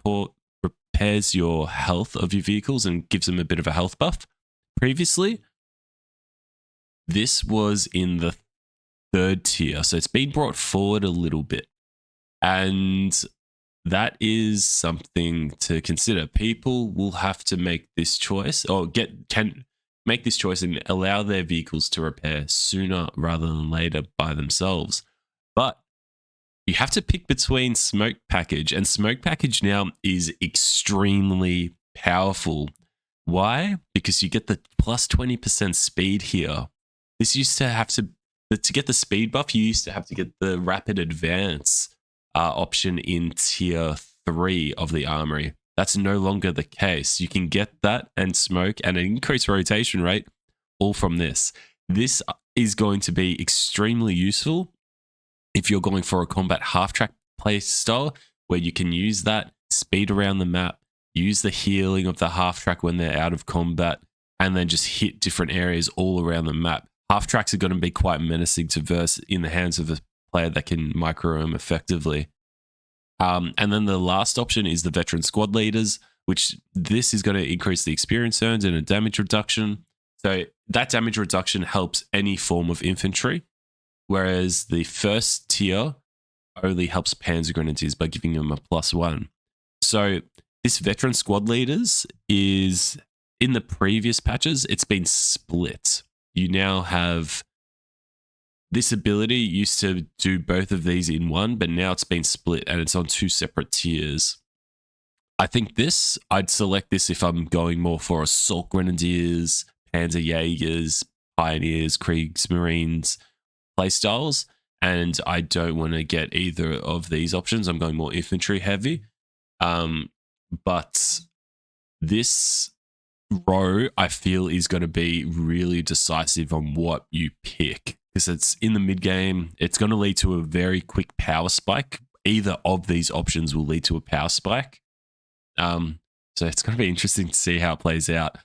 repairs your health of your vehicles and gives them a bit of a health buff. Previously, this was in the 3rd tier, so it's been brought forward a little bit. And that is something to consider. People will have to make this choice, or can make this choice and allow their vehicles to repair sooner rather than later by themselves. But you have to pick between Smoke Package, and Smoke Package now is extremely powerful. Why? Because you get the plus 20% speed here. This used to have to get the speed buff, you used to have to get the rapid advance option in tier 3 of the armory. That's no longer the case. You can get that and smoke and an increased rotation rate all from this. This is going to be extremely useful if you're going for a combat half-track play style, where you can use that, speed around the map, use the healing of the half-track when they're out of combat, and then just hit different areas all around the map. Half-tracks are going to be quite menacing to verse in the hands of a player that can micro-roam effectively. And then the last option is the veteran squad leaders, which this is going to increase the experience earned and a damage reduction. So that damage reduction helps any form of infantry, whereas the first tier only helps Panzer Grenadiers by giving them a +1. So this veteran squad leaders is, in the previous patches, it's been split. You now have This ability used to do both of these in one, but now it's been split and it's on 2 separate tiers. I think I'd select this if I'm going more for Assault Grenadiers, Panzer Jaegers, Pioneers, Kriegsmarines playstyles, and I don't want to get either of these options. I'm going more infantry heavy. But this row, I feel, is going to be really decisive on what you pick, because it's in the mid game. It's going to lead to a very quick power spike. Either of these options will lead to a power spike. So it's going to be interesting to see how it plays out.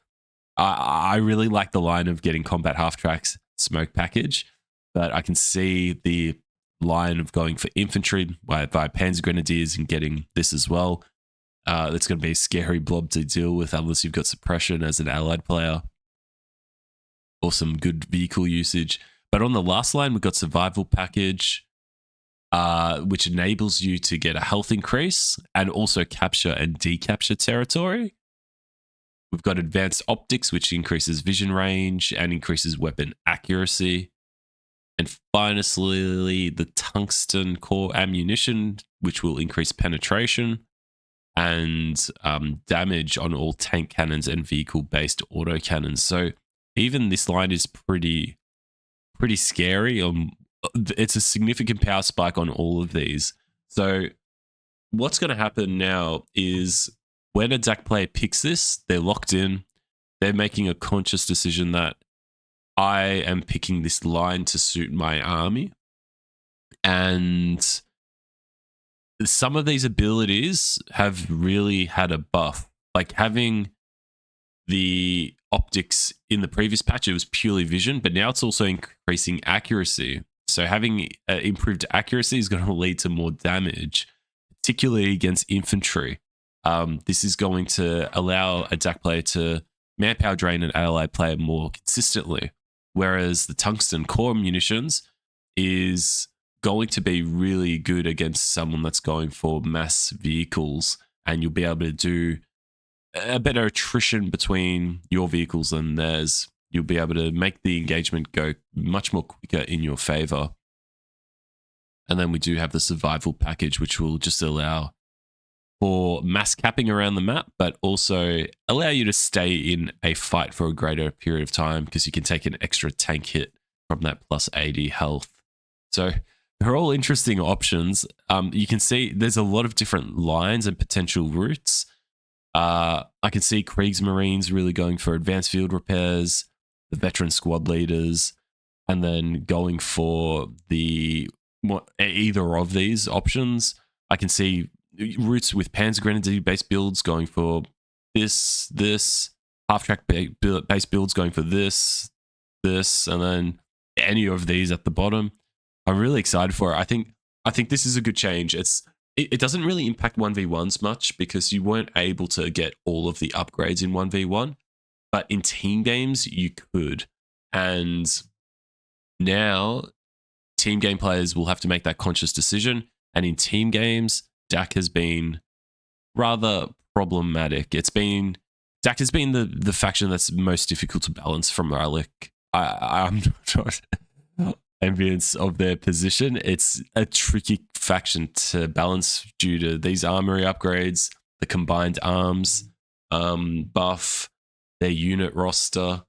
I really like the line of getting combat half tracks smoke package, but I can see the line of going for infantry by Panzer Grenadiers and getting this as well. That's going to be a scary blob to deal with unless you've got suppression as an allied player or some good vehicle usage. But on the last line, we've got survival package, which enables you to get a health increase and also capture and decapture territory. We've got advanced optics, which increases vision range and increases weapon accuracy. And finally, the tungsten core ammunition, which will increase penetration and damage on all tank cannons and vehicle-based autocannons. So even this line is pretty scary. It's a significant power spike on all of these. So what's going to happen now is when a DAC player picks this, they're locked in. They're making a conscious decision that I am picking this line to suit my army. And some of these abilities have really had a buff. Like having the optics in the previous patch, it was purely vision, but now it's also increasing accuracy. So having improved accuracy is going to lead to more damage, particularly against infantry. This is going to allow a DAC player to manpower drain an allied player more consistently, whereas the tungsten core munitions is going to be really good against someone that's going for mass vehicles, and you'll be able to do a better attrition between your vehicles and theirs. You'll be able to make the engagement go much more quicker in your favor. And then we do have the survival package, which will just allow for mass capping around the map, but also allow you to stay in a fight for a greater period of time because you can take an extra tank hit from that plus 80 health. So they're all interesting options. You can see there's a lot of different lines and potential routes. I can see Kriegsmarines really going for advanced field repairs, the veteran squad leaders, and then going for either of these options. I can see routes with Panzer Grenadier based builds going for this half-track base builds going for this, and then any of these at the bottom. I'm really excited for it. I think this is a good change. It doesn't really impact 1v1s much because you weren't able to get all of the upgrades in 1v1, but in team games you could. And now team game players will have to make that conscious decision. And in team games, DAC has been rather problematic. DAC has been the faction that's most difficult to balance from Relic. I'm not envious of their position. It's a tricky faction to balance due to these armory upgrades, the combined arms buff, their unit roster.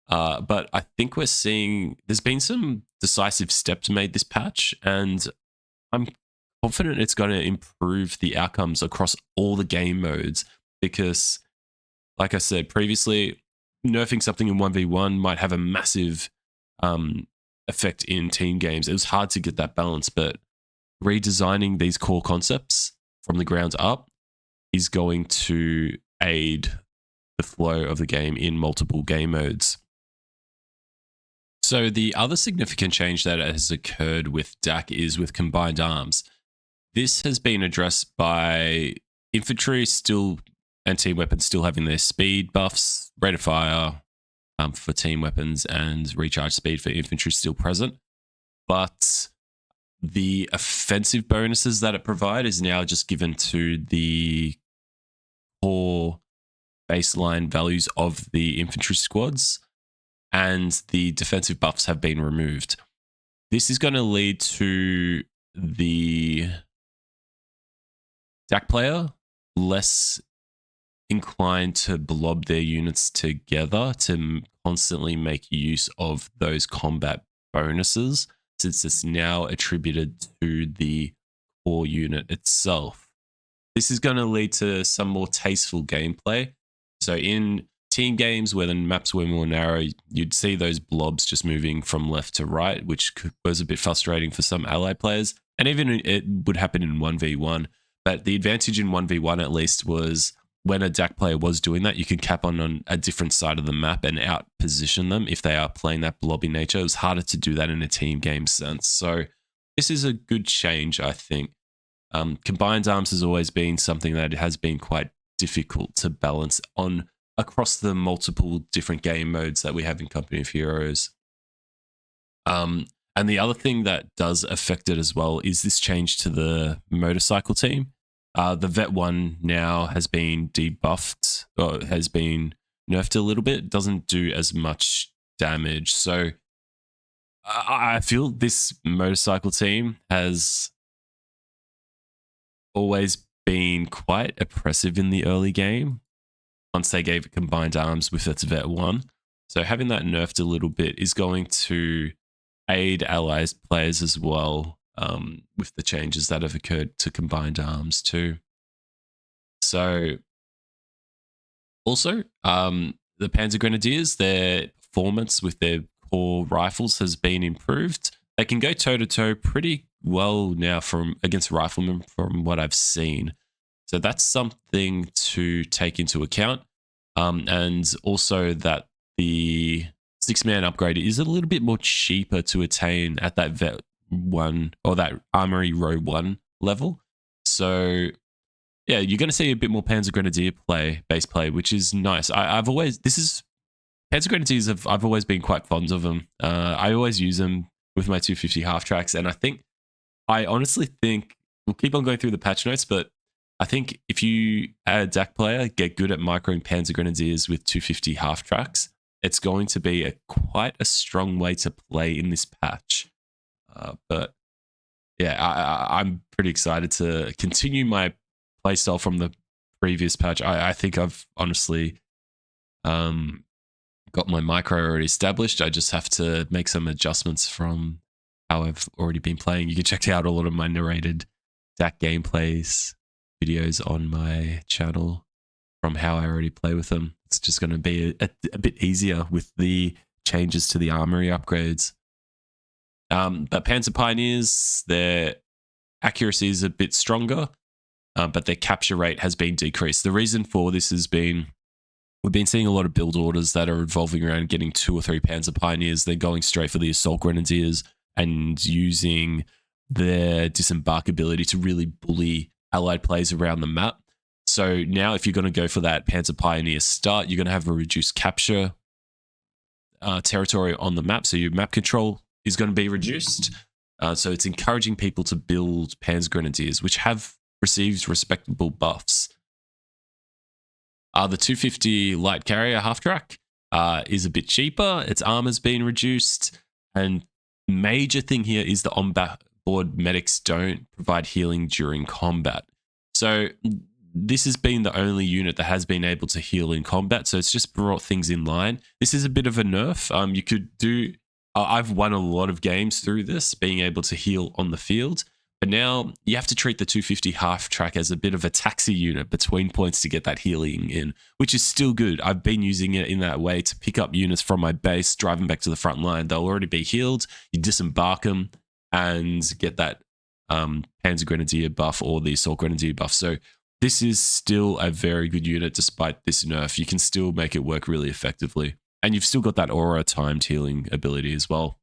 But I think we're seeing there's been some decisive steps made this patch, and I'm confident it's going to improve the outcomes across all the game modes because, like I said previously, nerfing something in 1v1 might have a massive effect in team games. It was hard to get that balance, but redesigning these core concepts from the ground up is going to aid the flow of the game in multiple game modes. So the other significant change that has occurred with DAC is with combined arms. This has been addressed by infantry still and team weapons still having their speed buffs, rate of fire for team weapons, and recharge speed for infantry still present. But the offensive bonuses that it provides is now just given to the core baseline values of the infantry squads, and the defensive buffs have been removed. this is going to lead to the DAC player less inclined to blob their units together to constantly make use of those combat bonuses, since it's now attributed to the core unit itself. This is going to lead to some more tasteful gameplay. So in team games where the maps were more narrow, you'd see those blobs just moving from left to right, which was a bit frustrating for some allied players. And even it would happen in 1v1. But the advantage in 1v1 at least was when a DAC player was doing that, you could cap on a different side of the map and out position them if they are playing that blobby nature. It was harder to do that in a team game sense. So this is a good change, I think. Combined arms has always been something that has been quite difficult to balance on across the multiple different game modes that we have in Company of Heroes. And the other thing that does affect it as well is this change to the motorcycle team. The Vet 1 now has been debuffed, or has been nerfed a little bit. It doesn't do as much damage. So I feel this motorcycle team has always been quite oppressive in the early game once they gave it combined arms with its Vet 1. So having that nerfed a little bit is going to aid allies players as well, with the changes that have occurred to combined arms too. So also, the Panzer Grenadiers, their performance with their core rifles has been improved. They can go toe-to-toe pretty well now against riflemen from what I've seen. So that's something to take into account. And also that the 6-man upgrade is a little bit more cheaper to attain at that Vet 1 or that Armory Row 1 level. So yeah, you're going to see a bit more Panzer Grenadier base play, which is nice. Panzer Grenadiers, I've always been quite fond of them. I always use them with my 250 half tracks, and I honestly think we'll keep on going through the patch notes, but I think if you, a DAC player, get good at microing Panzer Grenadiers with 250 half tracks, it's going to be quite a strong way to play in this patch. But yeah, I'm pretty excited to continue my playstyle from the previous patch. I think I've honestly got my micro already established. I just have to make some adjustments from how I've already been playing. You can check out a lot of my narrated DAC gameplays videos on my channel from how I already play with them. It's just going to be a bit easier with the changes to the armory upgrades. But Panzer Pioneers, their accuracy is a bit stronger, but their capture rate has been decreased. The reason for this has been we've been seeing a lot of build orders that are revolving around getting 2 or 3 Panzer Pioneers. They're going straight for the Assault Grenadiers and using their disembark ability to really bully allied players around the map. So now if you're going to go for that Panzer Pioneer start, you're going to have a reduced capture territory on the map. So your map control is going to be reduced. So it's encouraging people to build Panzer Grenadiers, which have received respectable buffs. The 250 light carrier half track is a bit cheaper. Its armor's been reduced. And major thing here is the on-board medics don't provide healing during combat. So this has been the only unit that has been able to heal in combat. So it's just brought things in line. This is a bit of a nerf. You could do... I've won a lot of games through this, being able to heal on the field. But now you have to treat the 250 half track as a bit of a taxi unit between points to get that healing in, which is still good. I've been using it in that way to pick up units from my base, drive them back to the front line. They'll already be healed. You disembark them and get that Panzer Grenadier buff or the Assault Grenadier buff. So this is still a very good unit despite this nerf. You can still make it work really effectively. And you've still got that aura timed healing ability as well.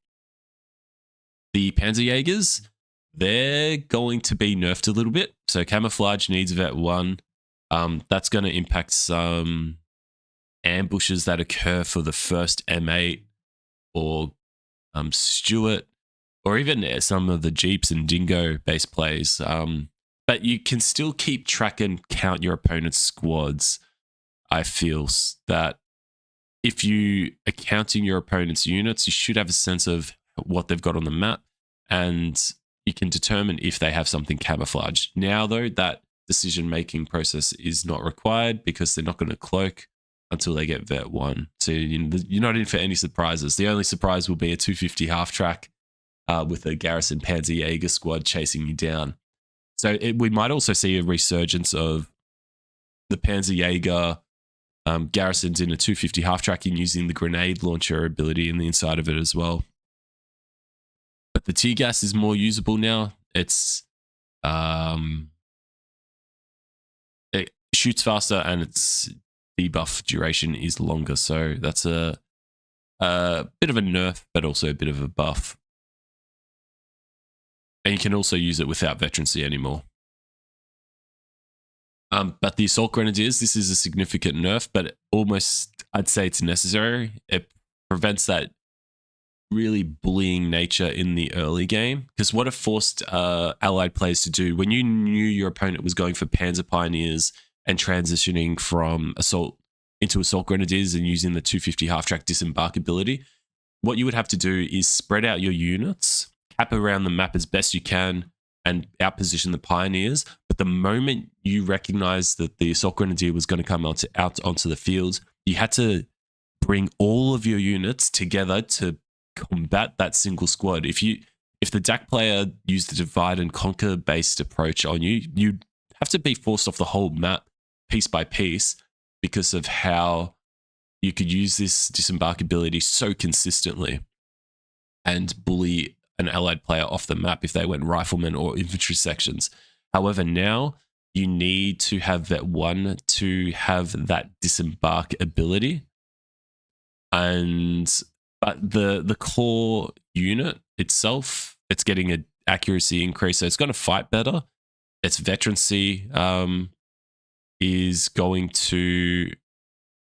The Panzerjägers, they're going to be nerfed a little bit. So camouflage needs Vet 1. That's going to impact some ambushes that occur for the first M8 or Stuart, or even some of the Jeeps and Dingo base plays. But you can still keep track and count your opponent's squads. I feel that if you are counting your opponent's units, you should have a sense of what they've got on the map. and you can determine if they have something camouflaged. Now, though, that decision-making process is not required because they're not going to cloak until they get Vet 1. So you're not in for any surprises. The only surprise will be a 250 half-track with a Garrison Panzerjäger squad chasing you down. So we might also see a resurgence of the Panzerjäger garrisons in a 250 half-track and using the grenade launcher ability in the inside of it as well. But the tear gas is more usable now. It's it shoots faster and its debuff duration is longer. So that's a bit of a nerf, but also a bit of a buff. And you can also use it without veterancy anymore. But the Assault Grenadiers, this is a significant nerf, but almost I'd say it's necessary. It prevents that really bullying nature in the early game. Because what it forced allied players to do, when you knew your opponent was going for Panzer Pioneers and transitioning from Assault into Assault Grenadiers and using the 250 half-track disembark ability, what you would have to do is spread out your units, cap around the map as best you can, and outposition the Pioneers. But the moment you recognize that the Assault Grenadier was going to come out onto the field, you had to bring all of your units together to combat that single squad. If the DAC player used the divide and conquer based approach on you, you'd have to be forced off the whole map piece by piece because of how you could use this disembark ability so consistently and bully an allied player off the map if they went rifleman or infantry sections. However, now you need to have Vet 1 to have that disembark ability. But the core unit itself, it's getting an accuracy increase, so it's going to fight better. Its veterancy is going to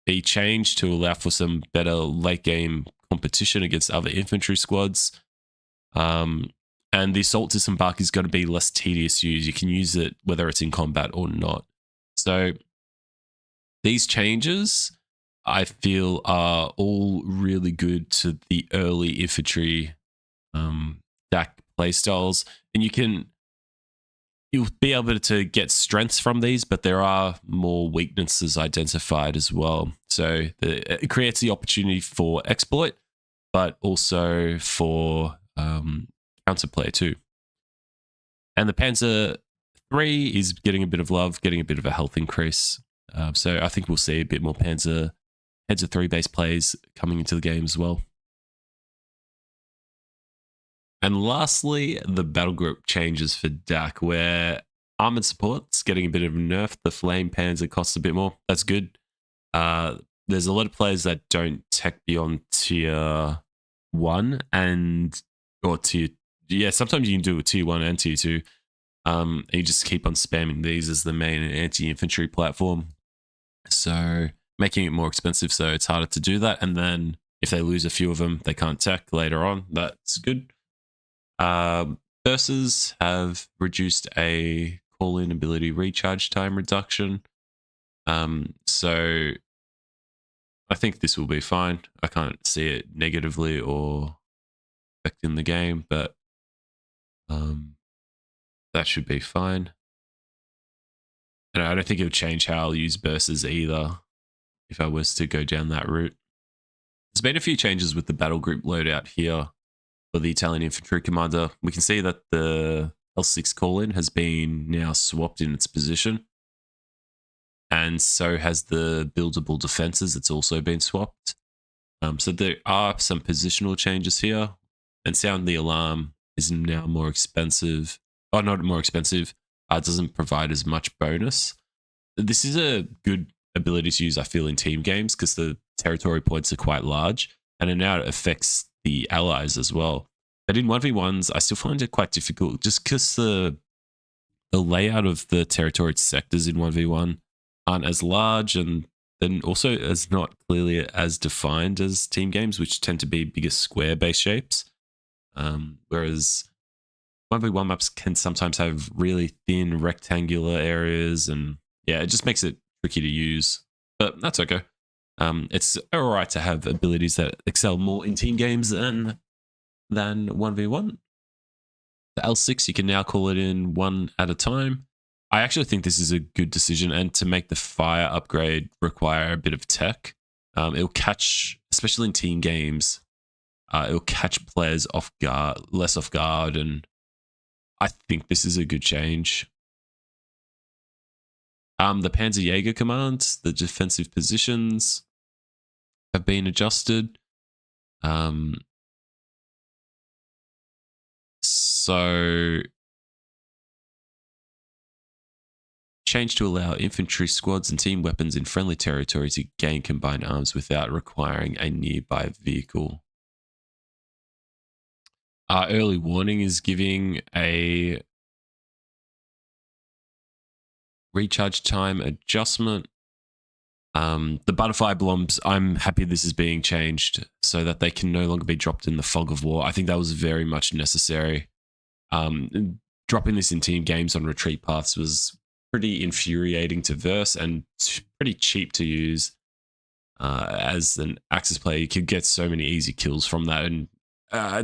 be changed to allow for some better late game competition against other infantry squads. And the assault disembark is going to be less tedious use. You can use it whether it's in combat or not. So these changes, I feel, are all really good to the early infantry DAC playstyles. And you'll be able to get strengths from these, but there are more weaknesses identified as well. So it creates the opportunity for exploit, but also for counterplay too. And the Panzer 3 is getting a bit of love, getting a bit of a health increase. So I think we'll see a bit more Panzer 3 based plays coming into the game as well. And lastly, the battle group changes for DAC, where armored support's getting a bit of a nerf. The Flame Panzer costs a bit more. That's good. There's a lot of players that don't tech beyond tier 1 or tier. Yeah, sometimes you can do a tier 1 and tier 2. And you just keep on spamming these as the main anti-infantry platform. So making it more expensive, so it's harder to do that. And then if they lose a few of them, they can't tech later on. That's good. Bursars have reduced a call-in ability recharge time reduction. So I think this will be fine. I can't see it negatively or affecting the game, but that should be fine. And I don't think it would change how I'll use Bursars either if I was to go down that route. There's been a few changes with the battle group loadout here for the Italian infantry commander. We can see that the L6 call-in has been now swapped in its position. And so has the buildable defenses. It's also been swapped. So there are some positional changes here. And Sound the Alarm is now more expensive. Oh, not more expensive. It doesn't provide as much bonus. This is a good ability to use, I feel, in team games because the territory points are quite large. And now it affects the allies as well. But in 1v1s, I still find it quite difficult just because the layout of the territory sectors in 1v1 aren't as large and then also as not clearly as defined as team games, which tend to be bigger square-based shapes. Whereas 1v1 maps can sometimes have really thin rectangular areas, and yeah, it just makes it tricky to use. But that's okay. It's all right to have abilities that excel more in team games than 1v1. The L6, you can now call it in one at a time. I actually think this is a good decision, and to make the fire upgrade require a bit of tech. It'll catch, especially in team games, it'll catch players less off guard, and I think this is a good change. The Panzerjäger commands, the defensive positions have been adjusted. So change to allow infantry squads and team weapons in friendly territory to gain combined arms without requiring a nearby vehicle. Early warning is giving a recharge time adjustment. The butterfly bombs, I'm happy this is being changed so that they can no longer be dropped in the fog of war. I think that was very much necessary. Dropping this in team games on retreat paths was pretty infuriating to verse and pretty cheap to use. As an Axis player, you could get so many easy kills from that, and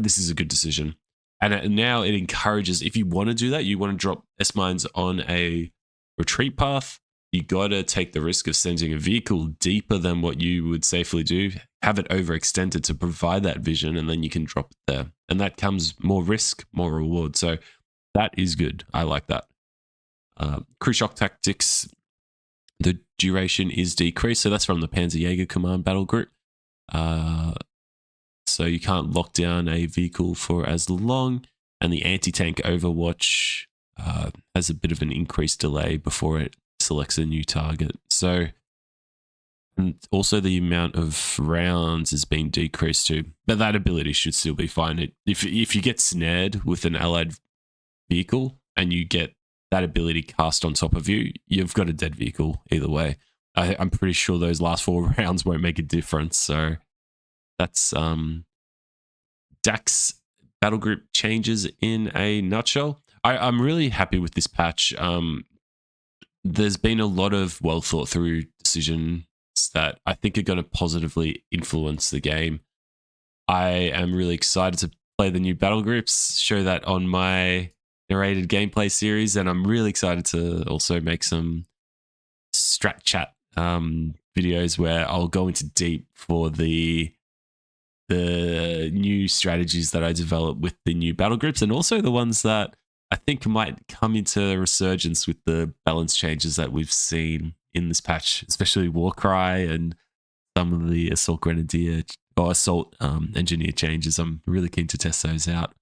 this is a good decision. And now it encourages, if you want to do that, you want to drop S-mines on a retreat path, you got to take the risk of sending a vehicle deeper than what you would safely do, have it overextended to provide that vision, and then you can drop it there. And that comes more risk, more reward. So that is good. I like that. Crew shock tactics, the duration is decreased. So that's from the Panzerjäger command battle group. So you can't lock down a vehicle for as long. And the anti-tank overwatch has a bit of an increased delay before it selects a new target. So, and also the amount of rounds has been decreased too, but that ability should still be fine. If you get snared with an allied vehicle and you get that ability cast on top of you, you've got a dead vehicle either way. I'm pretty sure those last 4 rounds won't make a difference. So that's Dax battle group changes in a nutshell. I'm really happy with this patch. There's been a lot of well thought through decisions that I think are going to positively influence the game. I am really excited to play the new battle groups, show that on my narrated gameplay series, and I'm really excited to also make some strat chat videos where I'll go into deep for the new strategies that I develop with the new battle groups, and also the ones that I think might come into resurgence with the balance changes that we've seen in this patch, especially Warcry and some of the Assault Grenadier or Assault Engineer changes. I'm really keen to test those out,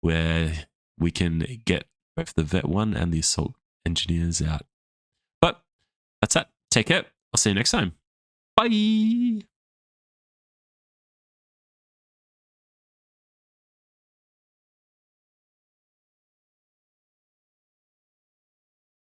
where we can get both the Vet 1 and the Assault Engineers out. But that's that. Take care. I'll see you next time. Bye.